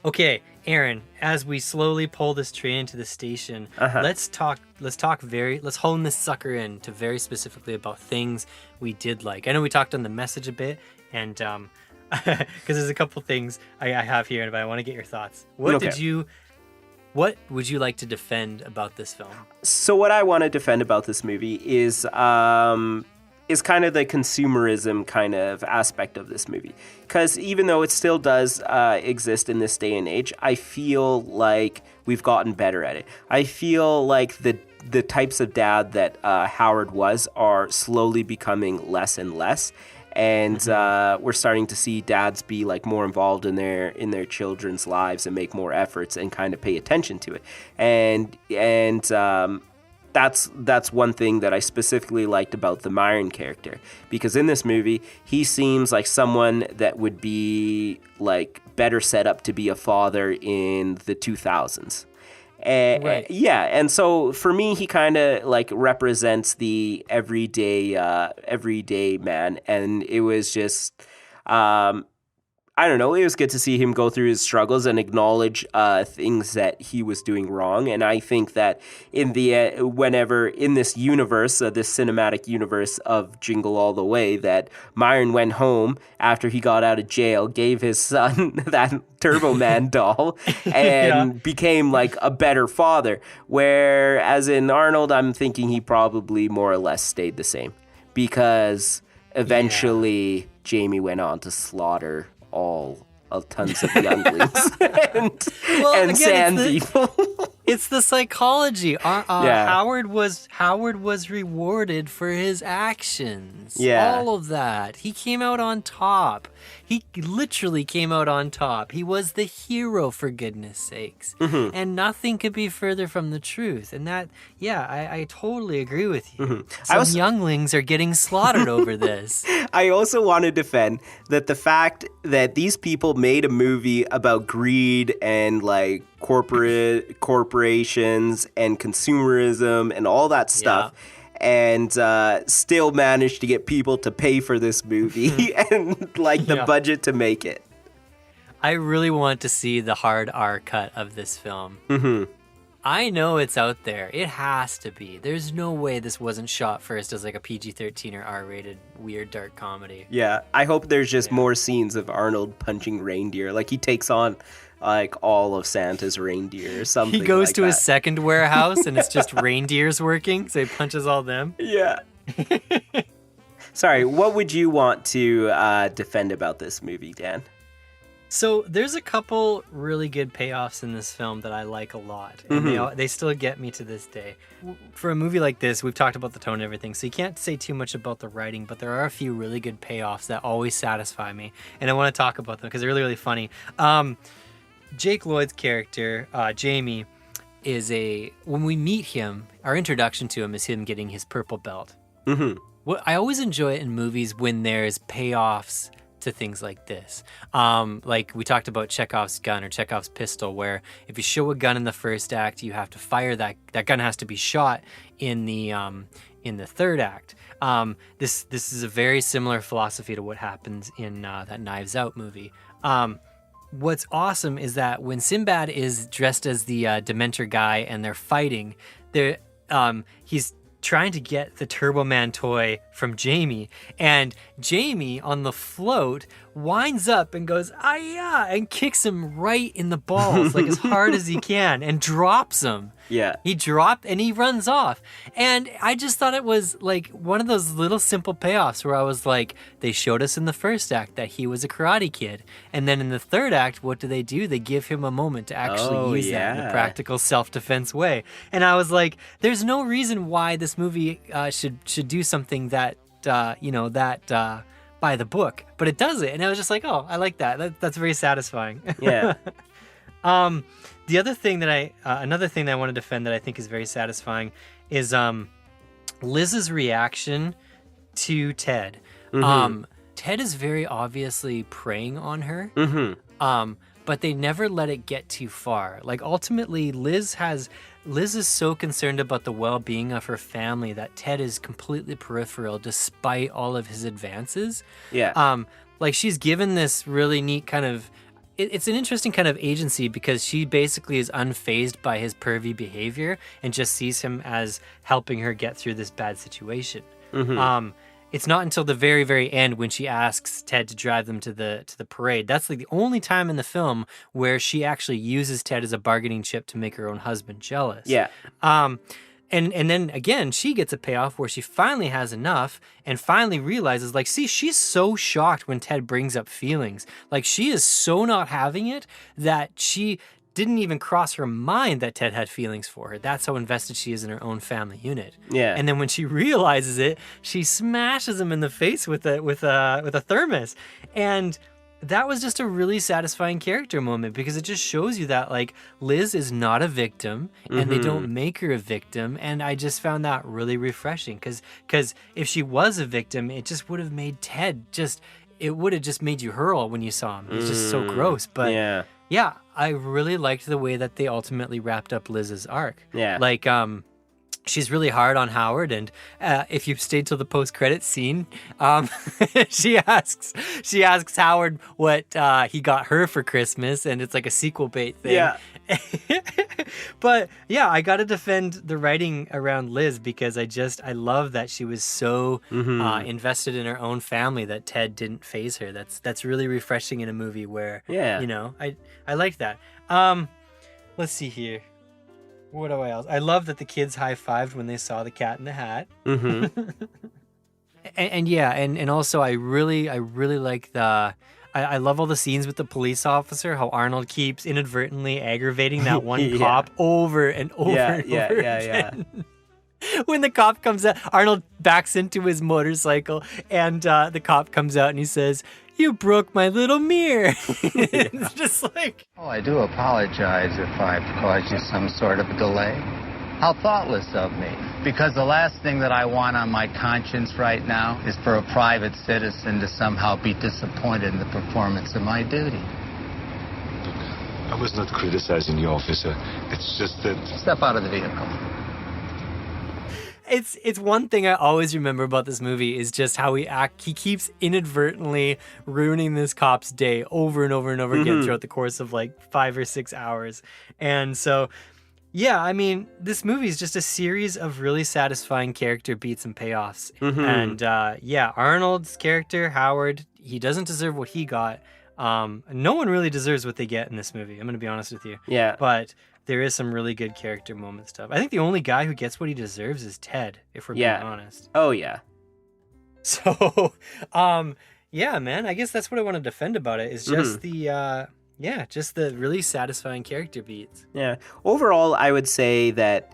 Okay, Aaron. As we slowly pull this train into the station, let's hone this sucker in to very specifically about things we did like. I know we talked on the message a bit. And because there's a couple things I have here, but I want to get your thoughts. What would you like to defend about this film? So what I want to defend about this movie is kind of the consumerism kind of aspect of this movie. Because even though it still does exist in this day and age, I feel like we've gotten better at it. I feel like the types of dad that Howard was are slowly becoming less and less. And we're starting to see dads be like more involved in their children's lives and make more efforts and kind of pay attention to it. And that's one thing that I specifically liked about the Myron character, because in this movie he seems like someone that would be like better set up to be a father in the 2000s. Right. Yeah, and so for me, he kind of like represents the everyday man, and it was just, I don't know, it was good to see him go through his struggles and acknowledge things that he was doing wrong. And I think that whenever in this universe, this cinematic universe of Jingle All the Way, that Myron went home after he got out of jail, gave his son that Turbo Man doll, and became like a better father. Whereas in Arnold, I'm thinking he probably more or less stayed the same, because eventually Jamie went on to slaughter all of tons of younglings and sand people. It's the psychology. Howard was rewarded for his actions. Yeah. All of that. He came out on top. He literally came out on top. He was the hero, for goodness sakes. Mm-hmm. And nothing could be further from the truth. And that, I totally agree with you. Mm-hmm. Some younglings are getting slaughtered over this. I also want to defend that the fact that these people made a movie about greed and like corporations and consumerism and all that stuff, and still managed to get people to pay for this movie and like the budget to make it. I really want to see the hard R cut of this film. Mm-hmm. I know it's out there. It has to be. There's no way this wasn't shot first as like a PG-13 or R-rated weird dark comedy. Yeah, I hope there's just more scenes of Arnold punching reindeer. Like he takes on like all of Santa's reindeer or something. He goes like to that. his second warehouse and it's just reindeers working, so he punches all them. Yeah. Sorry, what would you want to defend about this movie, Dan? So there's a couple really good payoffs in this film that I like a lot, and they still get me to this day. For a movie like this, we've talked about the tone and everything, so you can't say too much about the writing, but there are a few really good payoffs that always satisfy me, and I want to talk about them because they're really, really funny. Jake Lloyd's character, Jamie, when we meet him, our introduction to him is him getting his purple belt. Mm-hmm. I always enjoy it in movies when there's payoffs to things like this. Like we talked about Chekhov's gun or Chekhov's pistol, where if you show a gun in the first act, you have to fire that gun has to be shot in the third act. This is a very similar philosophy to what happens in that Knives Out movie. What's awesome is that when Sinbad is dressed as the Dementor guy and they're fighting, he's trying to get the Turbo Man toy from Jamie, and Jamie on the float winds up and goes "Ah-ya!" and kicks him right in the balls like as hard as he can and drops him. Yeah. He dropped and he runs off. And I just thought it was like one of those little simple payoffs where I was like, they showed us in the first act that he was a karate kid. And then in the third act, what do? They give him a moment to actually use that in a practical self-defense way. And I was like, there's no reason why this movie should do something that, by the book, but it does it. And I was just like, oh, I like that. That's very satisfying. Yeah. The other thing that another thing that I want to defend that I think is very satisfying is Liz's reaction to Ted. Mm-hmm. Ted is very obviously preying on her. Mm-hmm. But they never let it get too far. Like ultimately, Liz is so concerned about the well-being of her family that Ted is completely peripheral despite all of his advances. Yeah. Like she's given this really neat kind of, it's an interesting kind of agency because she basically is unfazed by his pervy behavior and just sees him as helping her get through this bad situation. Mm-hmm. It's not until the very, very end when she asks Ted to drive them to the parade. That's like the only time in the film where she actually uses Ted as a bargaining chip to make her own husband jealous. Yeah. And then again, she gets a payoff where she finally has enough and finally realizes, like, see, she's so shocked when Ted brings up feelings. Like, she is so not having it that she didn't even cross her mind that Ted had feelings for her. That's how invested she is in her own family unit. Yeah. And then when she realizes it, she smashes him in the face with a thermos. And that was just a really satisfying character moment because it just shows you that like Liz is not a victim and they don't make her a victim. And I just found that really refreshing because if she was a victim, it just would have made Ted it would have just made you hurl when you saw him. He's just so gross. But yeah, I really liked the way that they ultimately wrapped up Liz's arc. Yeah. Like, she's really hard on Howard, and if you stayed till the post-credits scene, she asks Howard what he got her for Christmas, and it's like a sequel bait thing. Yeah. But yeah, I got to defend the writing around Liz because I love that she was so invested in her own family that Ted didn't faze her. That's really refreshing in a movie where I like that. Let's see here. What do I else? I love that the kids high-fived when they saw the Cat in the Hat. and also I really like I love all the scenes with the police officer, how Arnold keeps inadvertently aggravating that one cop over and over and over again. When the cop comes out, Arnold backs into his motorcycle and the cop comes out and he says, "You broke my little mirror." It's just like... Oh, I do apologize if I've caused you some sort of delay. How thoughtless of me. Because the last thing that I want on my conscience right now is for a private citizen to somehow be disappointed in the performance of my duty. I was not criticizing you, officer. It's just that... Step out of the vehicle. It's one thing I always remember about this movie is just how he keeps inadvertently ruining this cop's day over and over and over again throughout the course of like 5 or 6 hours. And so, yeah, I mean, this movie is just a series of really satisfying character beats and payoffs. And Arnold's character, Howard, he doesn't deserve what he got. No one really deserves what they get in this movie. I'm going to be honest with you. Yeah. But there is some really good character moment stuff. I think the only guy who gets what he deserves is Ted, if we're being honest. Oh, yeah. So, yeah, man, I guess that's what I want to defend about it is just just the really satisfying character beats. Yeah. Overall, I would say that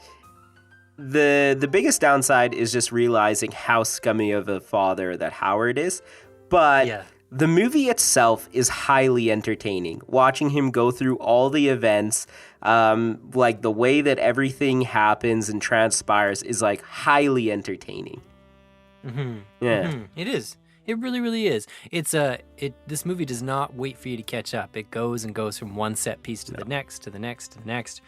the biggest downside is just realizing how scummy of a father that Howard is. But the movie itself is highly entertaining. Watching him go through all the events, like the way that everything happens and transpires is like highly entertaining. It is. It really, really is. This movie does not wait for you to catch up. It goes and goes from one set piece to the next, to the next, to the next.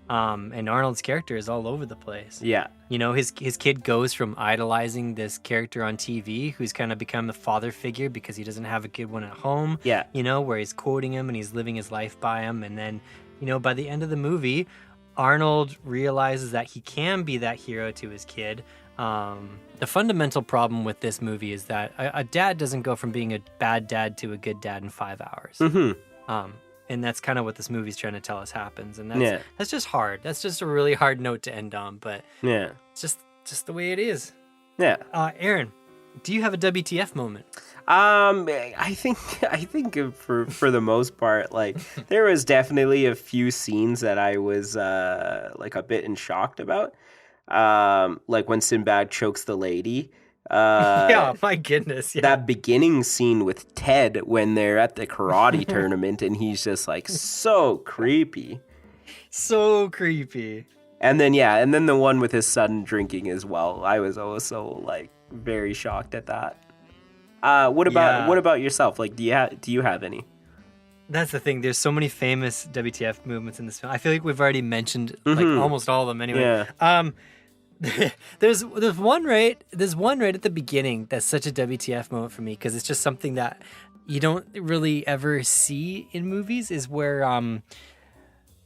And Arnold's character is all over the place. Yeah. You know, his kid goes from idolizing this character on TV who's kind of become the father figure because he doesn't have a good one at home. Yeah. You know, where he's quoting him and he's living his life by him. And then, you know, by the end of the movie, Arnold realizes that he can be that hero to his kid. The fundamental problem with this movie is that a dad doesn't go from being a bad dad to a good dad in 5 hours. And that's kind of what this movie's trying to tell us happens. And that's just hard. That's just a really hard note to end on. But it's just the way it is. Yeah. Aaron, do you have a WTF moment? I think for the most part, like there was definitely a few scenes that I was like a bit in shocked about. Like when Sinbad chokes the lady. Yeah, my goodness. Yeah. That beginning scene with Ted when they're at the karate tournament and he's just like so creepy. So creepy. And then the one with his son drinking as well. I was also like very shocked at that. What about yourself? Like, do you have any? That's the thing. There's so many famous WTF movements in this film. I feel like we've already mentioned like almost all of them anyway. Yeah. There's one right at the beginning that's such a WTF moment for me because it's just something that you don't really ever see in movies. Is where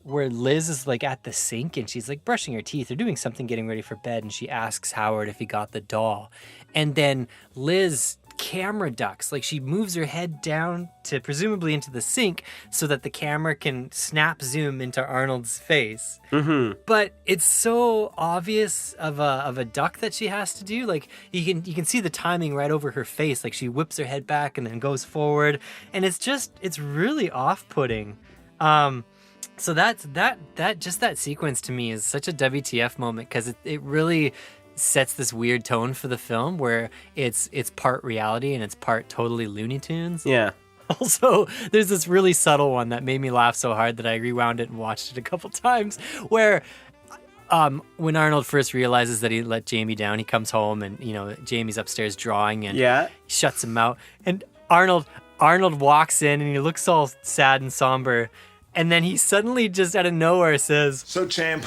Liz is like at the sink and she's like brushing her teeth or doing something, getting ready for bed, and she asks Howard if he got the doll, and then Liz camera ducks, like she moves her head down to presumably into the sink so that the camera can snap zoom into Arnold's face. But it's so obvious of a duck that she has to do. Like you can see the timing right over her face. Like she whips her head back and then goes forward, and it's really off-putting. So that sequence to me is such a WTF moment because it really sets this weird tone for the film where it's part reality and it's part totally Looney Tunes. Yeah. Also, there's this really subtle one that made me laugh so hard that I rewound it and watched it a couple times where when Arnold first realizes that he let Jamie down, he comes home and, Jamie's upstairs drawing and he shuts him out. And Arnold walks in and he looks all sad and somber. And then he suddenly just out of nowhere says, "So, champ."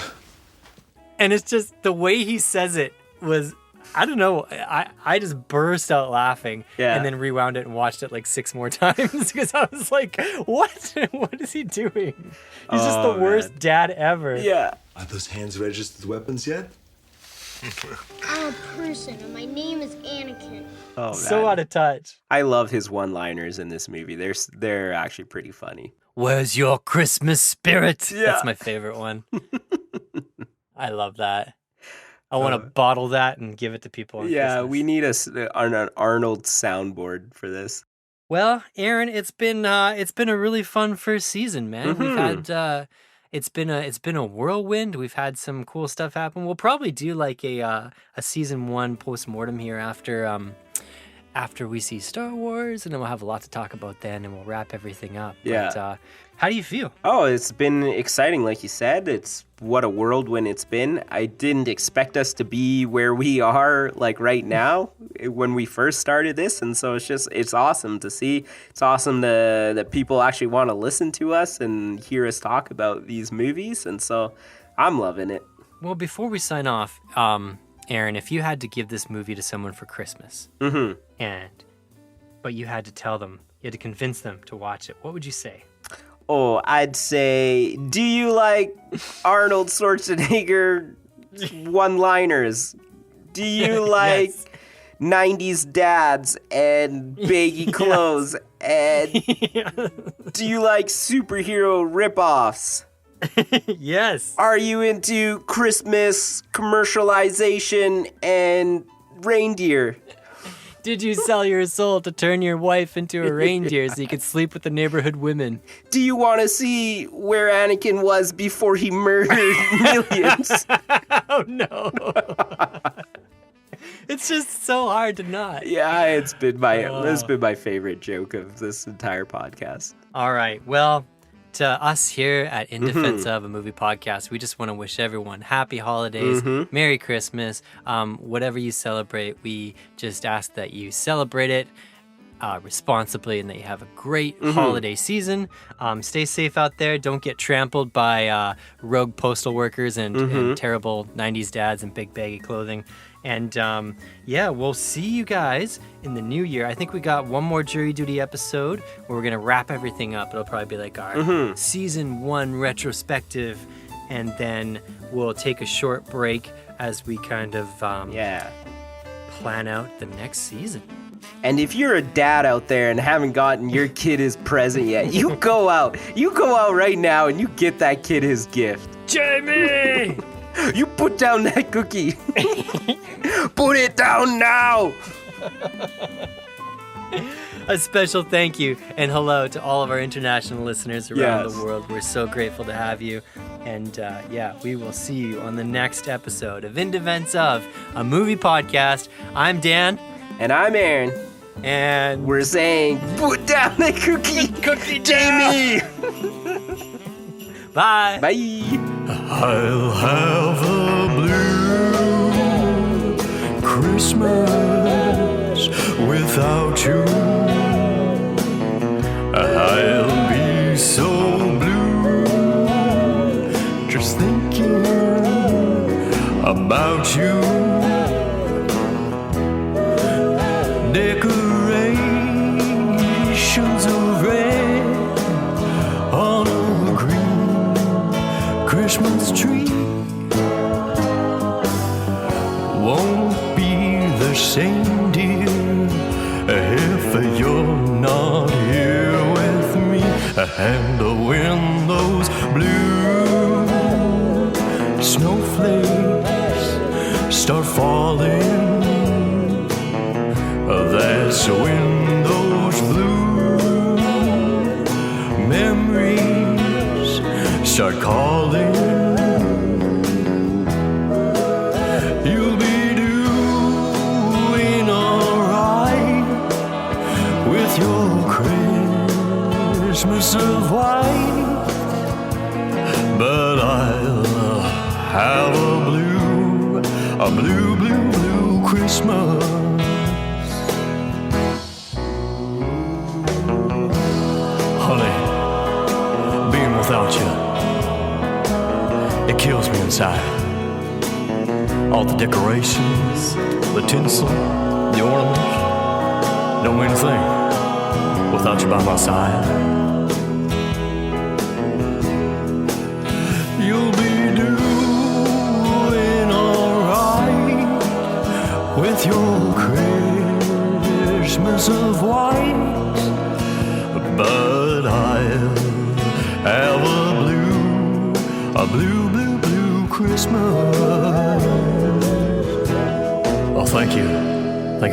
And it's just the way he says it was, I don't know. I just burst out laughing and then rewound it and watched it like 6 more times because I was like, what? What is he doing? He's just the worst dad ever. Yeah. Are those hands registered weapons yet? I'm a person and my name is Anakin. Oh, so out of touch. I love his one-liners in this movie. They're actually pretty funny. Where's your Christmas spirit? Yeah. That's my favorite one. I love that. I want to bottle that and give it to people on Christmas. We need an Arnold soundboard for this. Well, Aaron, it's been a really fun first season, man. We've had it's been a whirlwind. We've had some cool stuff happen. We'll probably do like a season 1 postmortem here after we see Star Wars, and then we'll have a lot to talk about then, and we'll wrap everything up. Yeah. But, how do you feel? Oh, it's been exciting, like you said. It's what a whirlwind it's been. I didn't expect us to be where we are, like right now, when we first started this, and so it's awesome to see. It's awesome that people actually want to listen to us and hear us talk about these movies, and so I'm loving it. Well, before we sign off, Aaron, if you had to give this movie to someone for Christmas, but you had to tell them, you had to convince them to watch it, what would you say? Oh, I'd say, do you like Arnold Schwarzenegger one-liners? Do you like 90s dads and baggy clothes? And do you like superhero ripoffs? Yes. Are you into Christmas commercialization and reindeer? Did you sell your soul to turn your wife into a reindeer so you could sleep with the neighborhood women? Do you want to see where Anakin was before he murdered millions? Oh, no. It's just so hard to not. Yeah, it's been my favorite joke of this entire podcast. All right. Well, to us here at In Defense of a Movie Podcast, we just want to wish everyone happy holidays, Merry Christmas, whatever you celebrate. We just ask that you celebrate it responsibly and that you have a great holiday season. Stay safe out there. Don't get trampled by rogue postal workers and terrible 90s dads in big baggy clothing. And we'll see you guys in the new year. I think we got one more Jury Duty episode where we're going to wrap everything up. It'll probably be like our season 1 retrospective. And then we'll take a short break as we kind of plan out the next season. And if you're a dad out there and haven't gotten your kid his present yet, you go out right now and you get that kid his gift. Jamie! You put down that cookie. Put it down now. A special thank you and hello to all of our international listeners around the world. We're so grateful to have you. And we will see you on the next episode of In Defense of a Movie Podcast. I'm Dan. And I'm Aaron. And we're saying, put down the cookie, Jamie. Bye. Bye. I'll have a blue Christmas with without you. I'll be so blue just thinking about you. Decorations of red on a green Christmas tree won't be the same, dear, if you're not here with me. And when those blue snowflakes start falling, that's when those blue memories start calling. You'll be doing alright with your Christmas of white, but I'll have a blue, blue Christmas. Honey, being without you, it kills me inside. All the decorations, the tinsel, the ornaments, don't mean a thing without you by my side. You'll be doing alright with your Christmas of white, but I'll have a blue Christmas. Oh, thank you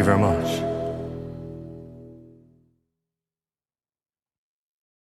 very much.